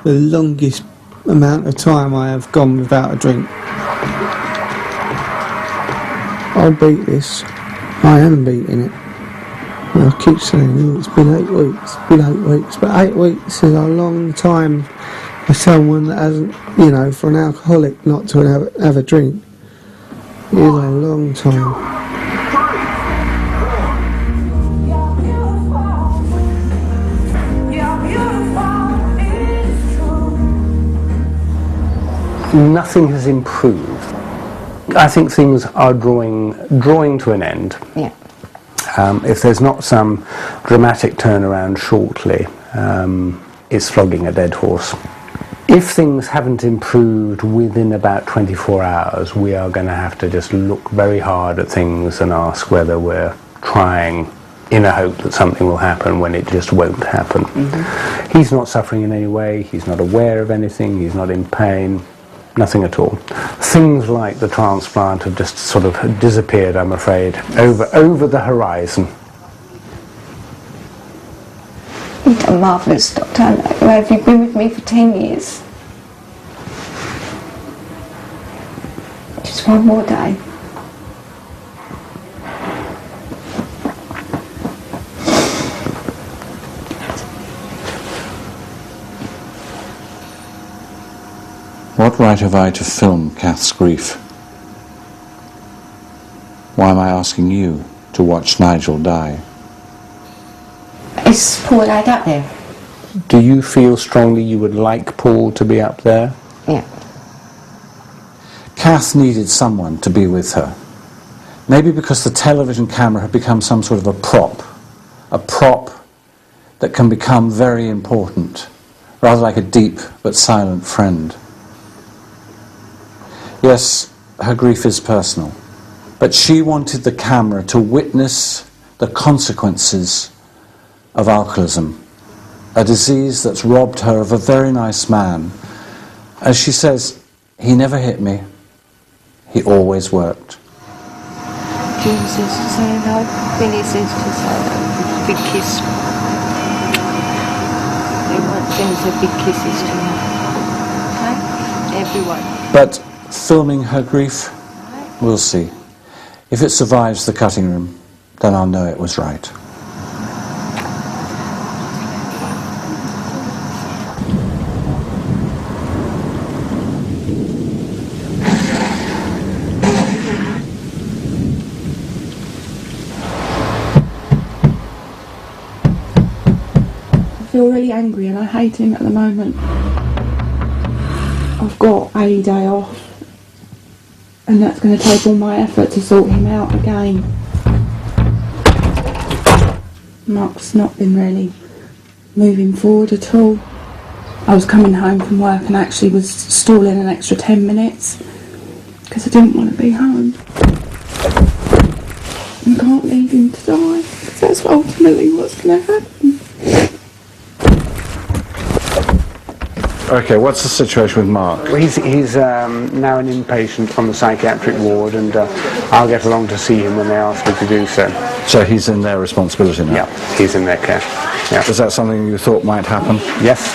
the longest amount of time I have gone without a drink. I'll beat this. I am beating it. I keep saying it's been 8 weeks, but 8 weeks is a long time for someone that hasn't, for an alcoholic not to have a drink. It is a long time. Nothing has improved. I think things are drawing to an end. Yeah. If there's not some dramatic turnaround shortly, it's flogging a dead horse. If things haven't improved within about 24 hours, we are going to have to just look very hard at things and ask whether we're trying in a hope that something will happen when it just won't happen. Mm-hmm. He's not suffering in any way, he's not aware of anything, he's not in pain. Nothing at all. Things like the transplant have just sort of disappeared, I'm afraid, over the horizon. You've done marvellous, Doctor. You've been with me for 10 years. Just one more day. What right have I to film Kath's grief? Why am I asking you to watch Nigel die? Is Paul laid up there? Do you feel strongly you would like Paul to be up there? Yeah. Kath needed someone to be with her. Maybe because the television camera had become some sort of a prop that can become very important, rather like a deep but silent friend. Yes, her grief is personal, but she wanted the camera to witness the consequences of alcoholism, a disease that's robbed her of a very nice man. As she says, he never hit me, he always worked. Jim says to say hello, Billy says to say hello, big kiss. Everyone sends their big kisses to her. Okay? Everyone. But filming her grief, we'll see. If it survives the cutting room, then I'll know it was right. I feel really angry and I hate him at the moment. I've got a day off and that's going to take all my effort to sort him out again. Mark's not been really moving forward at all. I was coming home from work and actually was stalling an extra 10 minutes because I didn't want to be home. I can't leave him to die because that's ultimately what's going to happen. Okay, what's the situation with Mark? Well, he's now an inpatient on the psychiatric ward, and I'll get along to see him when they ask me to do so. So he's in their responsibility now? Yeah, he's in their care. Yeah. Is that something you thought might happen? Yes,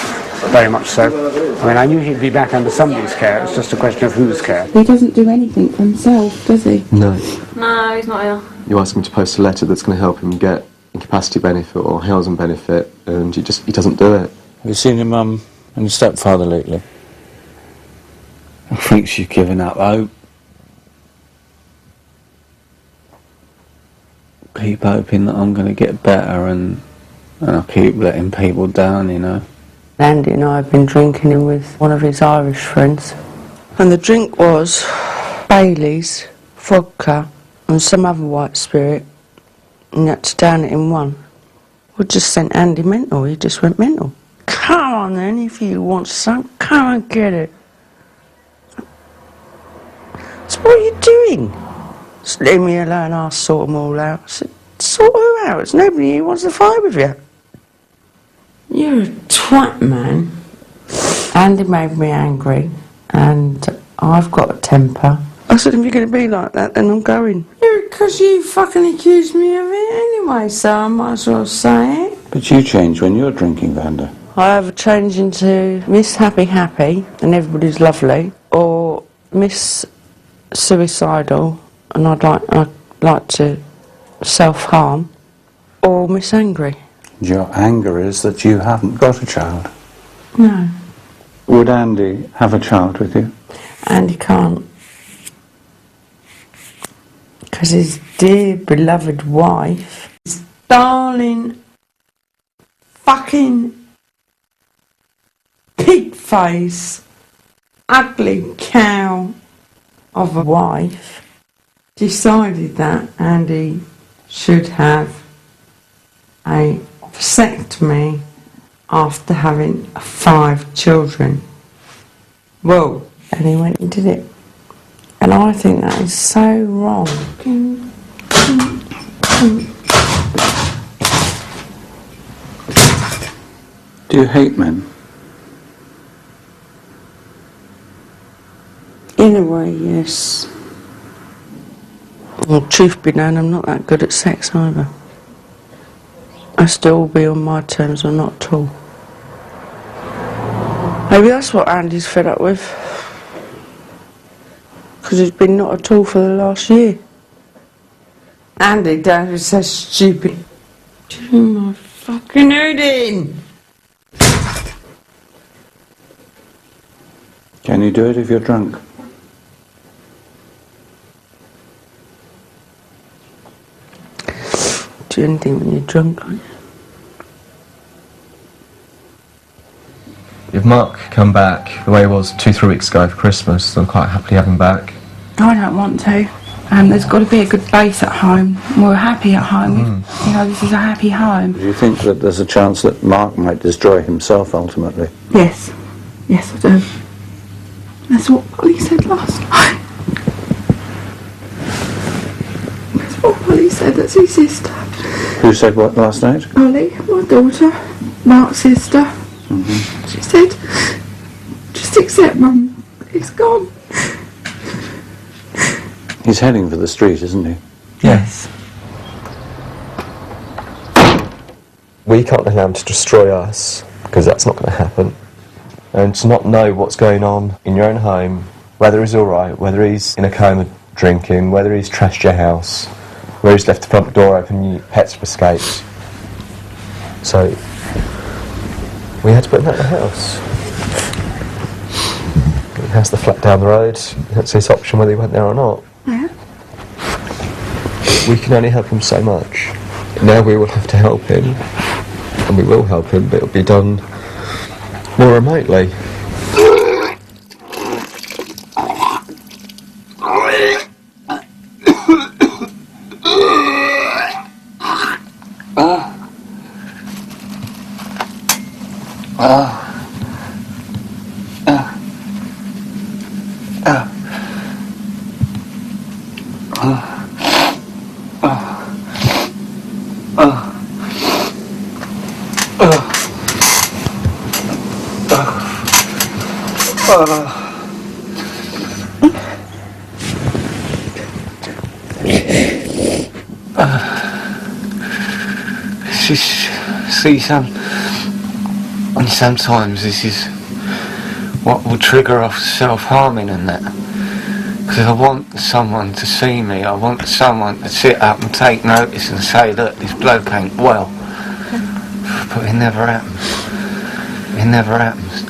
very much so. I mean, I knew he'd be back under somebody's care. It's just a question of whose care. He doesn't do anything for himself, does he? No. No, he's not ill. You ask him to post a letter that's going to help him get incapacity benefit or housing benefit, and he doesn't do it. Have you seen your mum and your stepfather lately? I think she's given up hope. Keep hoping that I'm going to get better, and I keep letting people down, you know. Andy and I have been drinking with one of his Irish friends, and the drink was Bailey's, vodka and some other white spirit, and you had to down it in one. We just sent Andy mental, he just went mental. Come on then, if you want some, come and get it. So what are you doing? Just leave me alone, I'll sort them all out. I said, sort who out? There's nobody here who wants to fight with you. You're a twat, man. Andy made me angry, and I've got a temper. I said, if you're going to be like that, then I'm going. Yeah, because you fucking accused me of it anyway, so I might as well say it. But you change when you're drinking, Vanda. I either change into Miss Happy Happy, and everybody's lovely, or Miss Suicidal, and I'd like to self-harm, or Miss Angry. Your anger is that you haven't got a child. No. Would Andy have a child with you? Andy can't. Because his dear beloved wife, his darling fucking pig face, ugly cow of a wife, decided that Andy should have a vasectomy after having 5 children. Whoa. And he went and did it. And I think that is so wrong. Do you hate men? In a way, yes. Well, truth be known, I'm not that good at sex either. I still be on my terms or not at all. Maybe that's what Andy's fed up with. Because he's been not at all for the last year. Andy, Dad is so stupid. Do my fucking head in. Can you do it if you're drunk? Do anything when you're drunk? If Mark come back the way he was 2-3 weeks ago for Christmas, I'm quite happy to have him back. I don't want to. There's got to be a good base at home. We're happy at home. You know, this is a happy home. Do you think that there's a chance that Mark might destroy himself ultimately? Yes. Yes, I do. That's what Polly said last night. That's what Polly said. That's his sister. Who said what last night? Polly, my daughter, Mark's sister. She said, just accept, Mum. He's gone. He's heading for the street, isn't he? Yes. We can't allow him to destroy us, because that's not going to happen. And to not know what's going on in your own home, whether he's alright, whether he's in a coma drinking, whether he's trashed your house, whether he's left the front door open and your pets have escaped. So, we had to put him out of the house. He has the flat down the road, that's his option whether he went there or not. Yeah. We can only help him so much. Now we will have to help him, and we will help him, but it'll be done more remotely. See, sometimes this is what will trigger off self-harming and that. Because I want someone to see me, I want someone to sit up and take notice and say, look, this bloke ain't well. But it never happens. It never happens.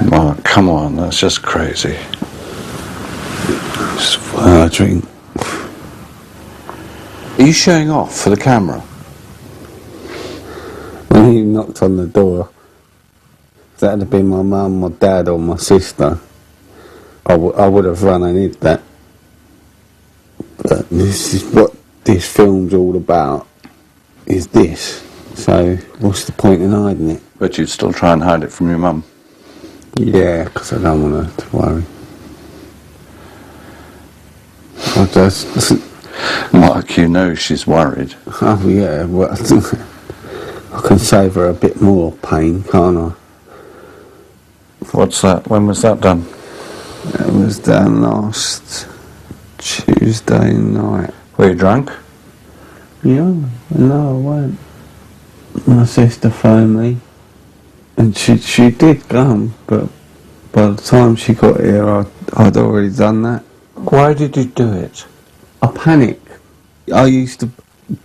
Mark, come on, that's just crazy. I drink. Are you showing off for the camera? When he knocked on the door, if that had been my mum, my dad or my sister, I would have run and hid that. But this is what this film's all about, is this. So what's the point in hiding it? But you'd still try and hide it from your mum? Yeah, because I don't want her to worry. I just... Mark, you know she's worried. Oh yeah, well, I can save her a bit more pain, can't I? What's that? When was that done? It was done last Tuesday night. Were you drunk? Yeah, no, I weren't. My sister phoned me, and she did come, but by the time she got here, I'd already done that. Why did you do it? I panicked. I used to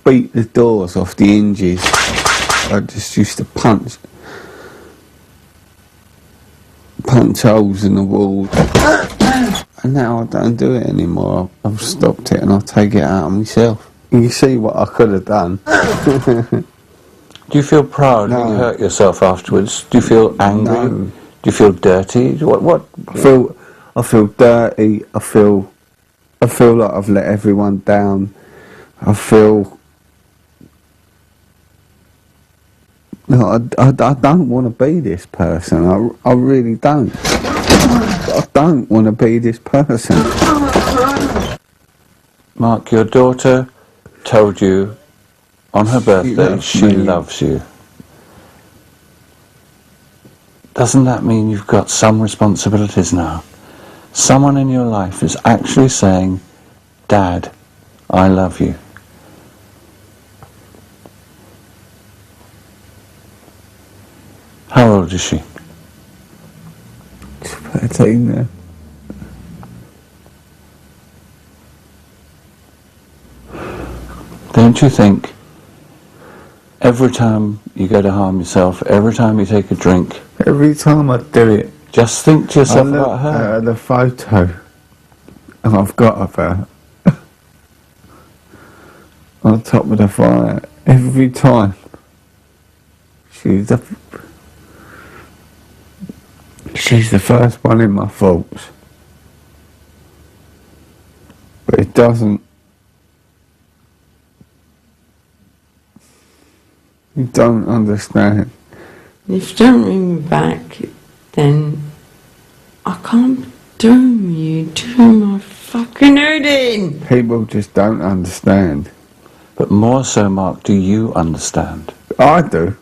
beat the doors off the hinges. I just used to punch holes in the walls. And now I don't do it anymore. I've stopped it and I take it out on myself. You see what I could have done. Do you feel proud that you hurt yourself afterwards? Do you feel angry? No. Do you feel dirty? What? I feel dirty. I feel like I've let everyone down. I feel... No, I don't want to be this person. I really don't. I don't want to be this person. Mark, your daughter told you on her birthday she loves you. Doesn't that mean you've got some responsibilities now? Someone in your life is actually saying, Dad, I love you. How old is she? 13 now. Don't you think Every time you go to harm yourself, every time you take a drink, Every time I do it, just think to I yourself look about her. at the photo and I've got of her on top of the fire every time. She's the first one in my thoughts. But it doesn't. You don't understand. If you don't ring me back, then I can't be doing you doing my fucking hooting. People just don't understand. But more so, Mark, do you understand? I do.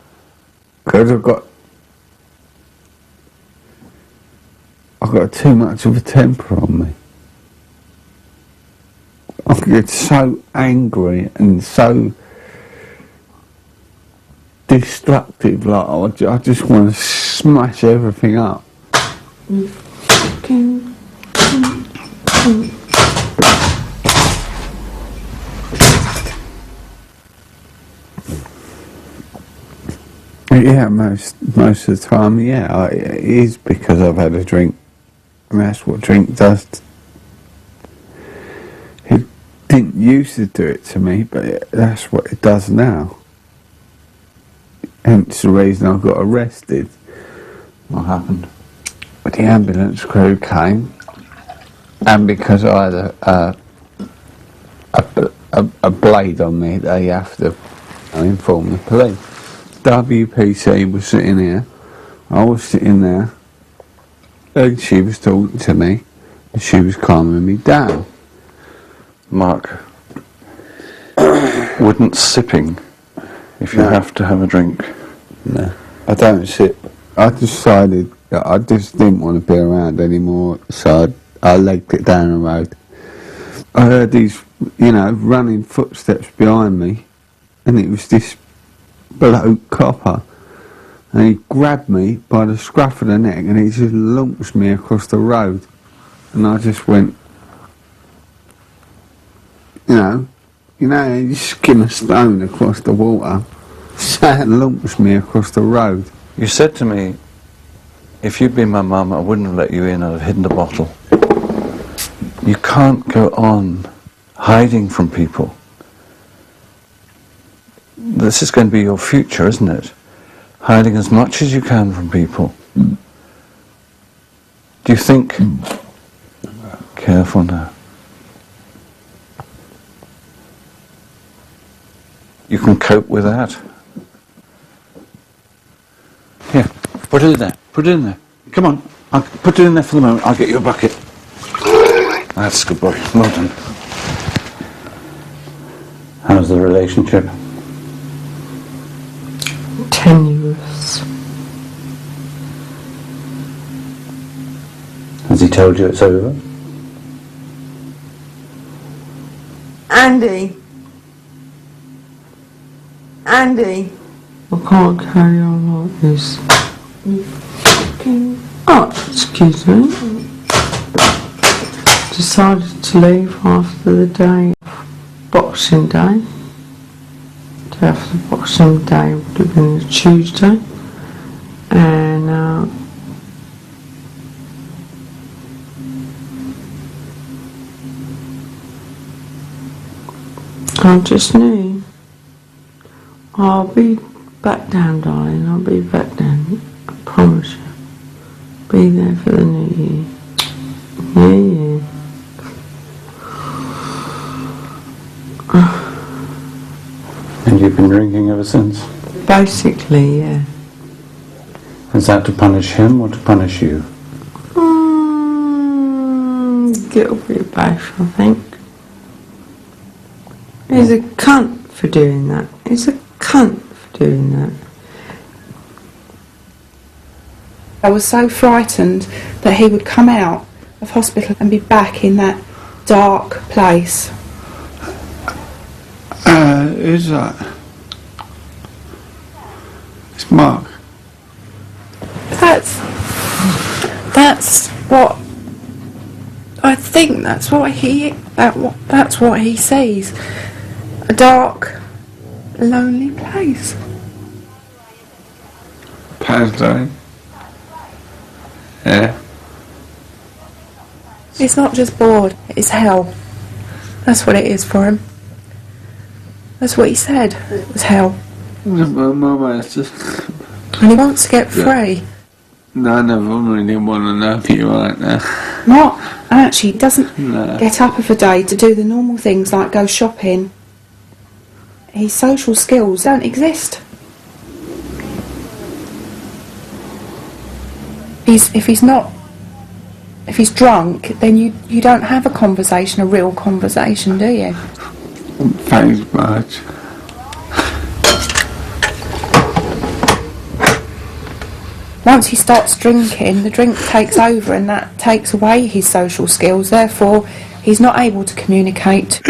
Because I've got too much of a temper on me. I get so angry and so destructive, like I just want to smash everything up. You fucking... Yeah, most of the time, yeah, it is because I've had a drink, and that's what drink does. It didn't used to do it to me, but that's what it does now. Hence the reason I got arrested. What happened? The ambulance crew came, and because I had a blade on me, they have to inform the police. WPC was sitting here, I was sitting there, and she was talking to me, and she was calming me down. Mark, wouldn't sipping, if you have to have a drink? No, I don't sip. I decided that I just didn't want to be around anymore, so I legged it down the road. I heard these, running footsteps behind me, and it was this bloke copper, and he grabbed me by the scruff of the neck and he just launched me across the road, and I just went, you skim a stone across the water, so it launched me across the road. You said to me, if you'd been my mum, I wouldn't have let you in, I'd have hidden the bottle. You can't go on hiding from people. This is going to be your future, isn't it? Hiding as much as you can from people. Do you think... Careful now. You can cope with that? Here, put it in there. Put it in there. Come on. I'll put it in there for the moment. I'll get you a bucket. That's a good boy. Well done. How's the relationship? Tenuous. Has he told you it's over? Andy, I can't carry on like this. You fucking... Oh, excuse me. Decided to leave after the day, Boxing Day. Day after Boxing Day would have been a Tuesday, and I just knew I'll be back down, darling. I'll be back down. I promise you. Be there for the new year. Yeah. And you've been drinking ever since? Basically, yeah. Is that to punish him or to punish you? Little bit of both, I think. He's a cunt for doing that. He's a cunt for doing that. I was so frightened that he would come out of hospital and be back in that dark place. Who's that? It's Mark. That's what I think. That's what he sees. A dark, lonely place. Sorry. Yeah. It's not just bored, it's hell. That's what it is for him. That's what he said. It was hell. Mama, it's just... And he wants to get free. No, I never really want to know you right now. Not actually, he doesn't No. get up of a day to do the normal things like go shopping. His social skills don't exist. If he's drunk, then you don't have a conversation, a real conversation, do you? Thanks much. Once he starts drinking, the drink takes over and that takes away his social skills. Therefore, he's not able to communicate.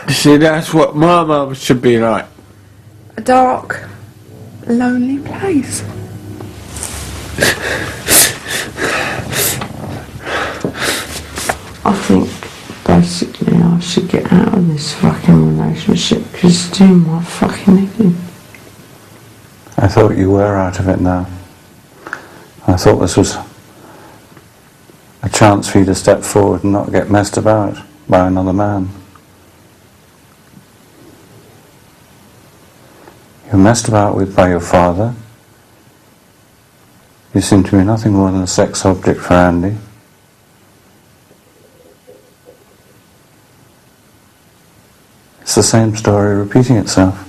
See, that's what my mum should be like. A dark, lonely place. I think basically I should get out of this fucking relationship because it's doing my fucking head. I thought you were out of it now. I thought this was a chance for you to step forward and not get messed about by another man. You were messed about with by your father. You seem to be nothing more than a sex object for Andy. It's the same story repeating itself.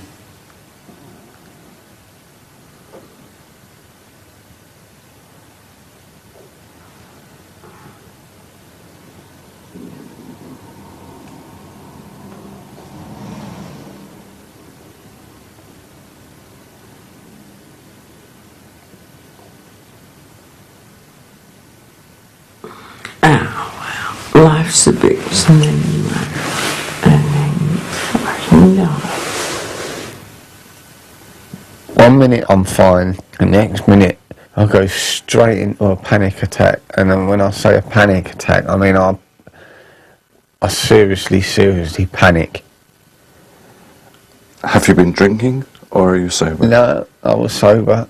Life's a bitch and then you and then you fucking die. 1 minute I'm fine, and the next minute I go straight into a panic attack. And then when I say a panic attack, I mean I seriously panic. Have you been drinking, or are you sober? No, I was sober.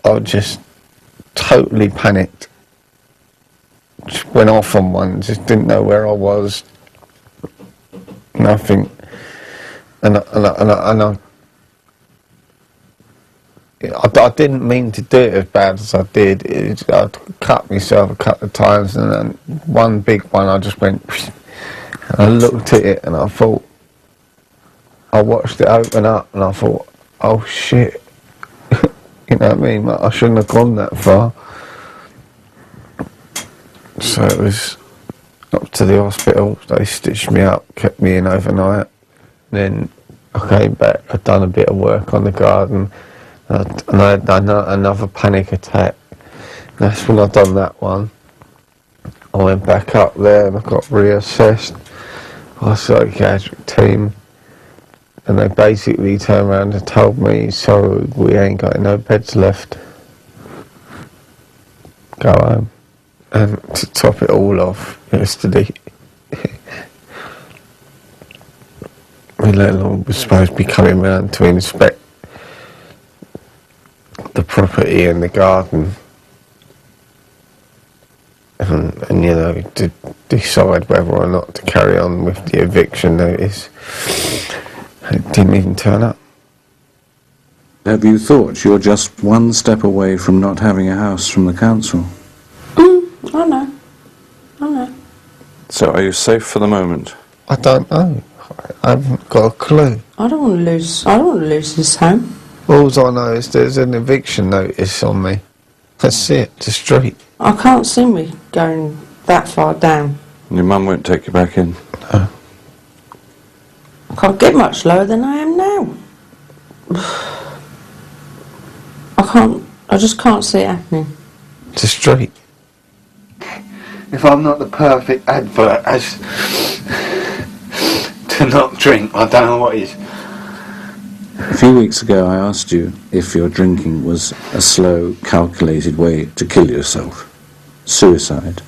I just totally panicked. Just went off on one, just didn't know where I was. Nothing. And I didn't mean to do it as bad as I did. I cut myself a couple of times, and then one big one I just went, and I looked at it and I thought, I watched it open up and I thought, oh shit. You know what I mean? Like, I shouldn't have gone that far. So it was up to the hospital. They stitched me up, kept me in overnight. Then I came back. I'd done a bit of work on the garden, and I had done another panic attack. That's when I'd done that one. I went back up there and I got reassessed by a psychiatric team, and they basically turned around and told me, so we ain't got no beds left. Go home. And to top it all off, yesterday, my landlord was supposed to be coming round to inspect the property and the garden, and you know, to decide whether or not to carry on with the eviction notice. It didn't even turn up. Have you thought you're just one step away from not having a house from the council? I know. So are you safe for the moment? I don't know. I haven't got a clue. I don't want to lose this home. All I know is there's an eviction notice on me. That's it, the street. I can't see me going that far down. Your mum won't take you back in? No. I can't get much lower than I am now. I just can't see it happening. It's a street. If I'm not the perfect advert as to not drink, I don't know what is. A few weeks ago I asked you if your drinking was a slow, calculated way to kill yourself. Suicide.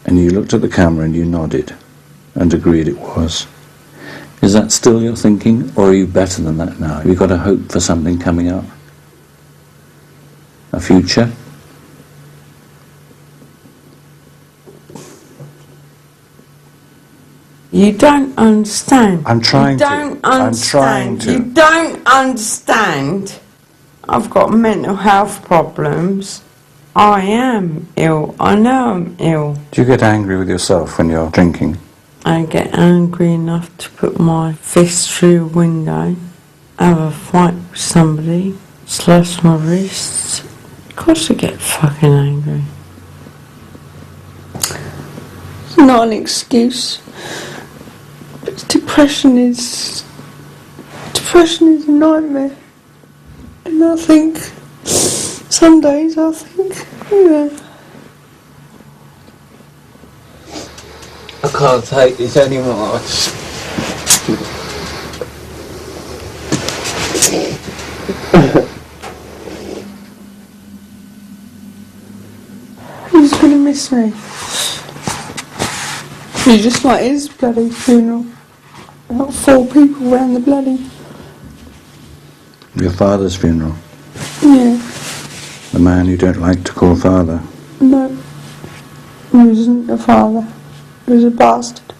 And you looked at the camera and you nodded and agreed it was. Is that still your thinking, or are you better than that now? Have you got a hope for something coming up? A future? You don't understand. I'm trying you don't to. Understand. I'm trying to. You don't understand. I've got mental health problems. I am ill. I know I'm ill. Do you get angry with yourself when you're drinking? I get angry enough to put my fist through a window, have a fight with somebody, slash my wrists. Of course I get fucking angry. It's not an excuse. But depression is a nightmare. And I think, some days I think, I can't take this anymore. Who's gonna miss me? He's just like his bloody funeral. About 4 people around the bloody... Your father's funeral? Yeah, The man you don't like to call father? no. He wasn't a father. He was a bastard.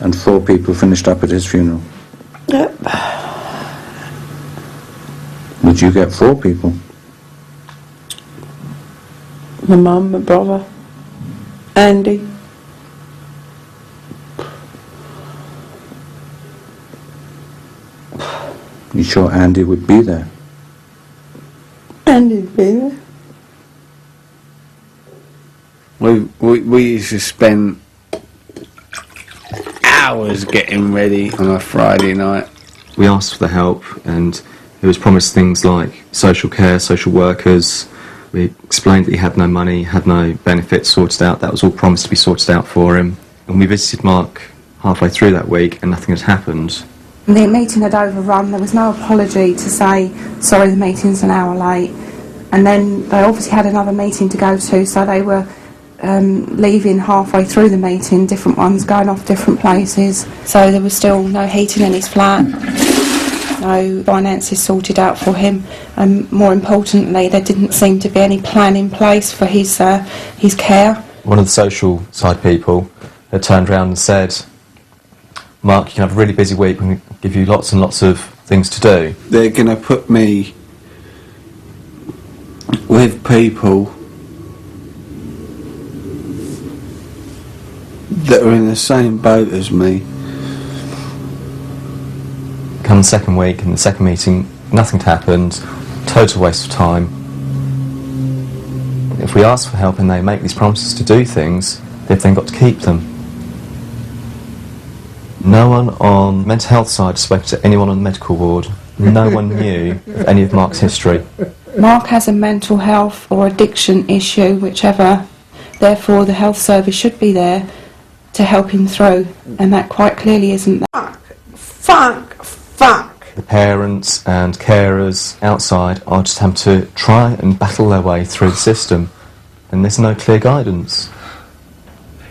And 4 people finished up at his funeral? Yep. Would you get 4 people? My mum, my brother, Andy. You sure Andy would be there? Andy'd be there. We used to spend hours getting ready on a Friday night. We asked for the help, and it was promised things like social care, social workers. We explained that he had no money, had no benefits sorted out. That was all promised to be sorted out for him. And we visited Mark halfway through that week, and nothing had happened. The meeting had overrun. There was no apology to say, sorry, the meeting's an hour late. And then they obviously had another meeting to go to, so they were leaving halfway through the meeting, different ones going off different places. So there was still no heating in his flat, no finances sorted out for him, and more importantly, there didn't seem to be any plan in place for his care. One of the social side people had turned around and said, Mark, you can have a really busy week, we're going to give you lots and lots of things to do. They're going to put me with people that are in the same boat as me. Come the second week, in the second meeting, nothing had happened, total waste of time. If we ask for help and they make these promises to do things, they've then got to keep them. No one on the mental health side spoke to anyone on the medical ward. No one knew of any of Mark's history. Mark has a mental health or addiction issue, whichever. Therefore, the health service should be there to help him through, and that quite clearly isn't there. The parents and carers outside are just having to try and battle their way through the system, and there's no clear guidance.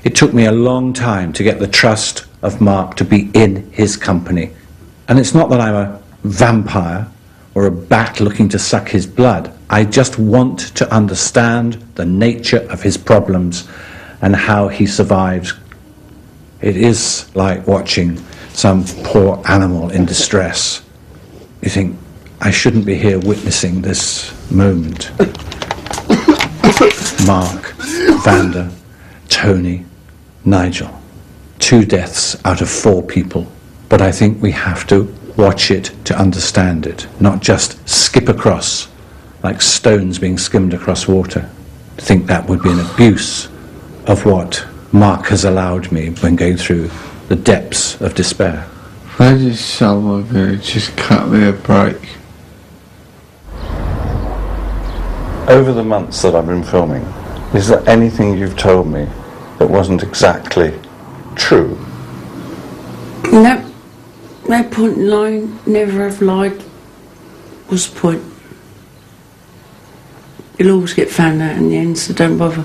It took me a long time to get the trust of Mark to be in his company. And it's not that I'm a vampire or a bat looking to suck his blood. I just want to understand the nature of his problems and how he survives. It is like watching some poor animal in distress. You think, I shouldn't be here witnessing this moment. Mark, Vanda, Tony, Nigel. 2 deaths out of 4 people. But I think we have to watch it to understand it, not just skip across like stones being skimmed across water. I think that would be an abuse of what Mark has allowed me when going through the depths of despair. I just someone there just cut me a break. Over the months that I've been filming, is there anything you've told me that wasn't exactly true? No. No point in lying. Never have lied. What's the point? You'll always get found out in the end, so don't bother.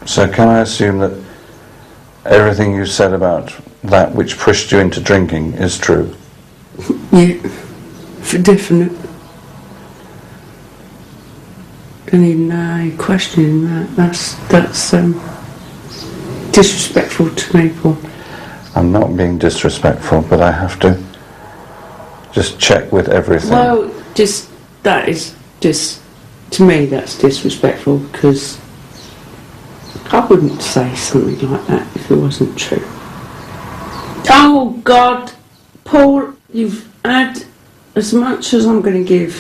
So can I assume that everything you said about that which pushed you into drinking is true? Yeah, for definite. And in questioning that, that's disrespectful to people. I'm not being disrespectful, but I have to just check with everything. Well, that is to me that's disrespectful, because I wouldn't say something like that if it wasn't true. Oh God, Paul, you've had as much as I'm going to give.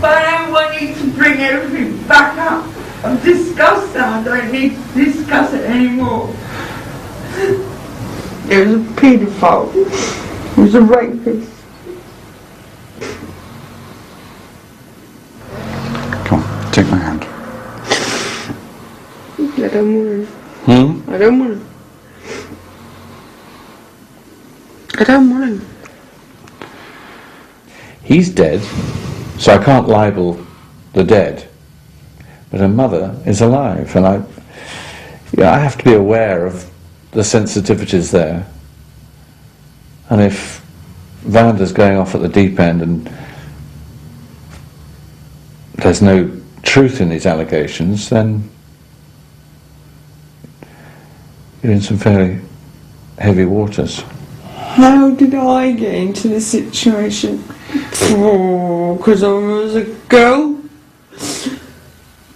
But I don't want you to bring everything back up. I'm disgusted. I don't need to discuss it anymore. It was a paedophile. He was a rapist. Come on, take my hand. I don't want to. I don't want to. I don't want to. He's dead, so I can't libel the dead. But her mother is alive, and I have to be aware of the sensitivities there. And if Vander's going off at the deep end and there's no truth in these allegations, then you're in some fairly heavy waters. How did I get into this situation? Because I was a girl?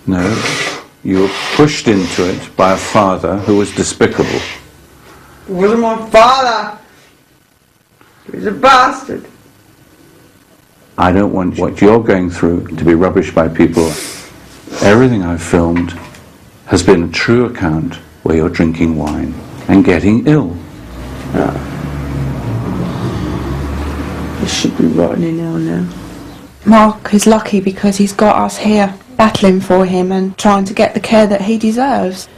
No, you were pushed into it by a father who was despicable. It wasn't my father. He was a bastard. I don't want what you're going through to be rubbished by people. Everything I've filmed has been a true account where you're drinking wine and getting ill. I should be rotting in hell now. Mark is lucky because he's got us here battling for him and trying to get the care that he deserves.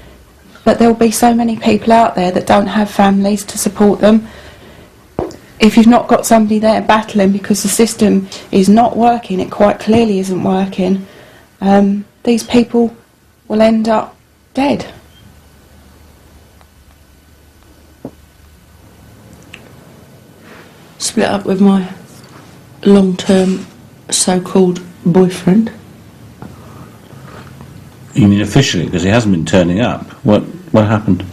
But there'll be so many people out there that don't have families to support them. If you've not got somebody there battling because the system is not working, it quite clearly isn't working, these people will end up dead. Split up with my long-term so-called boyfriend. You mean officially, because he hasn't been turning up? What happened?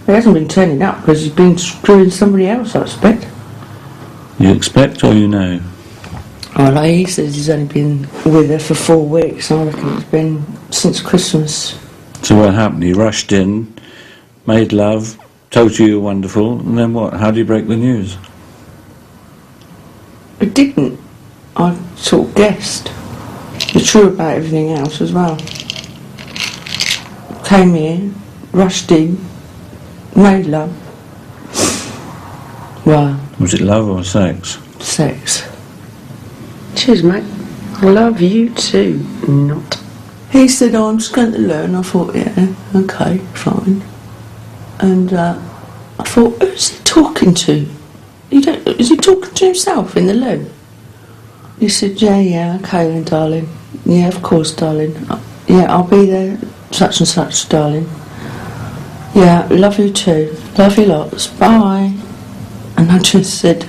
He hasn't been turning up because he's been screwing somebody else, I expect. You expect or you know? Oh, like he says he's only been with her for 4 weeks. I reckon it's been since Christmas. So what happened? He rushed in, made love, told you you're wonderful, and then what? How do you break the news? I didn't. I sort of guessed. It's true about everything else as well. Came here, rushed in, made love. Well. Was it love or sex? Sex. Cheers, mate. I love you too. Not. He said, oh, I'm just going to learn. I thought, yeah, okay, fine. And I thought, who's he talking to? Is he talking to himself in the loo? He said, yeah, okay then, darling. Yeah, of course, darling. Yeah, I'll be there, such and such, darling. Yeah, love you too. Love you lots. Bye. And I just said,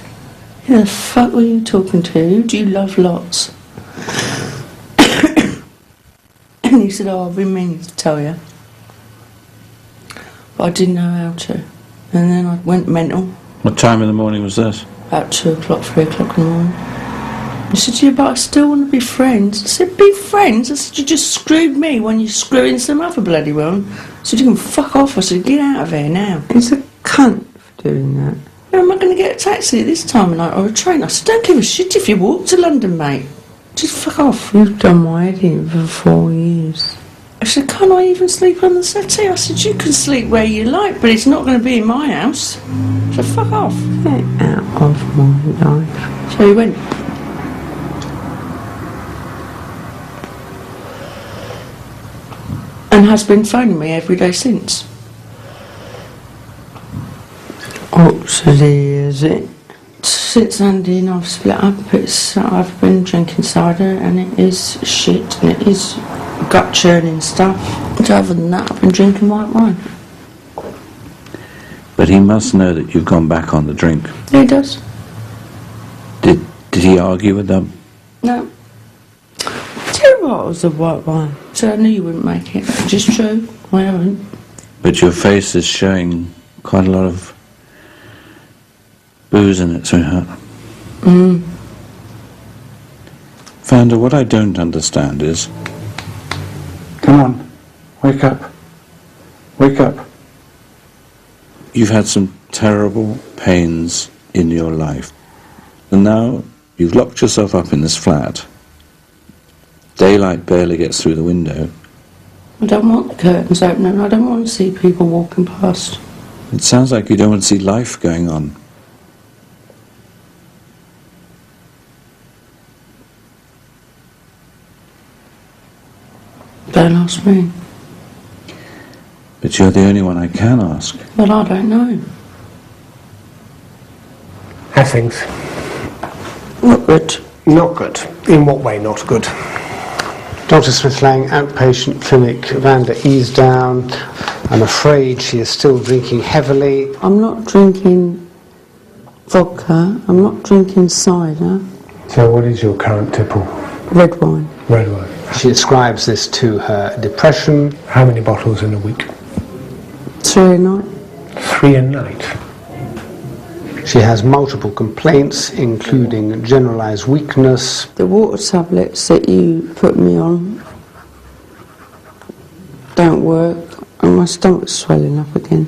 who the fuck were you talking to? Who do you love lots? And he said, oh, I've been meaning to tell you. But I didn't know how to. And then I went mental. What time in the morning was this? About 2 o'clock, 3 o'clock in the morning. He said, yeah, but I still want to be friends. I said, be friends? I said, you just screwed me when you're screwing some other bloody one. I said, you can fuck off. I said, get out of here now. He's a cunt for doing that. How am I going to get a taxi this time of night or a train? I said, don't give a shit if you walk to London, mate. Just fuck off. You've done my head in for 4 years. I said, can't I even sleep on the settee? I said, you can sleep where you like, but it's not going to be in my house. So fuck off. Get out of my life. So he went. And has been phoning me every day since. Oh, so is it? Since Andy and I've split up, I've been drinking cider and it is shit and it is gut churning stuff. So other than that, I've been drinking white wine. But he must know that you've gone back on the drink. Yeah, he does. Did he argue with them? No. Two bottles of white wine. So I knew you wouldn't make it. Which is true. I haven't. But your face is showing quite a lot of booze in it, sweetheart. Vanda, what I don't understand is... Come on, wake up. Wake up. You've had some terrible pains in your life. And now you've locked yourself up in this flat. Daylight barely gets through the window. I don't want the curtains open. I don't want to see people walking past. It sounds like you don't want to see life going on. Don't ask me. But you're the only one I can ask. Well, I don't know. How things? Not good. Not good. In what way not good? Dr. Smith-Lang, outpatient clinic. Vanda eased down. I'm afraid she is still drinking heavily. I'm not drinking vodka. I'm not drinking cider. So what is your current tipple? Red wine. Red wine. She ascribes this to her depression. How many bottles in a week? 3 a night. 3 a night? She has multiple complaints, including generalized weakness. The water tablets that you put me on don't work, and my stomach's swelling up again,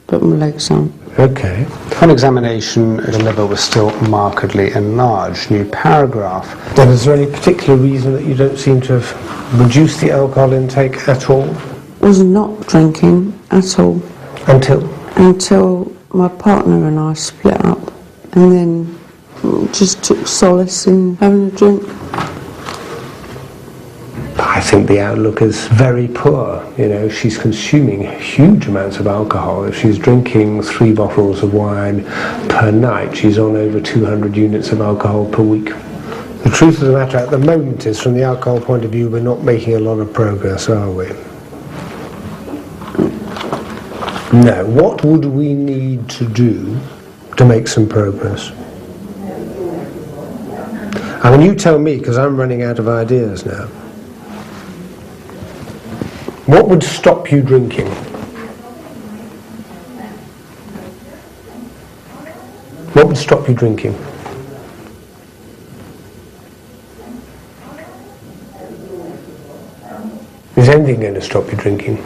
but my legs aren't. Okay. On examination, the liver was still markedly enlarged. New paragraph. And is there any particular reason that you don't seem to have reduced the alcohol intake at all? Was not drinking at all. Until my partner and I split up, and then just took solace in having a drink. I think the outlook is very poor. You know, she's consuming huge amounts of alcohol. If she's drinking 3 bottles of wine per night, she's on over 200 units of alcohol per week. The truth of the matter at the moment is, from the alcohol point of view, we're not making a lot of progress, are we? No. What would we need to do to make some progress? I mean, you tell me, because I'm running out of ideas now. What would stop you drinking? What would stop you drinking? Is anything going to stop you drinking?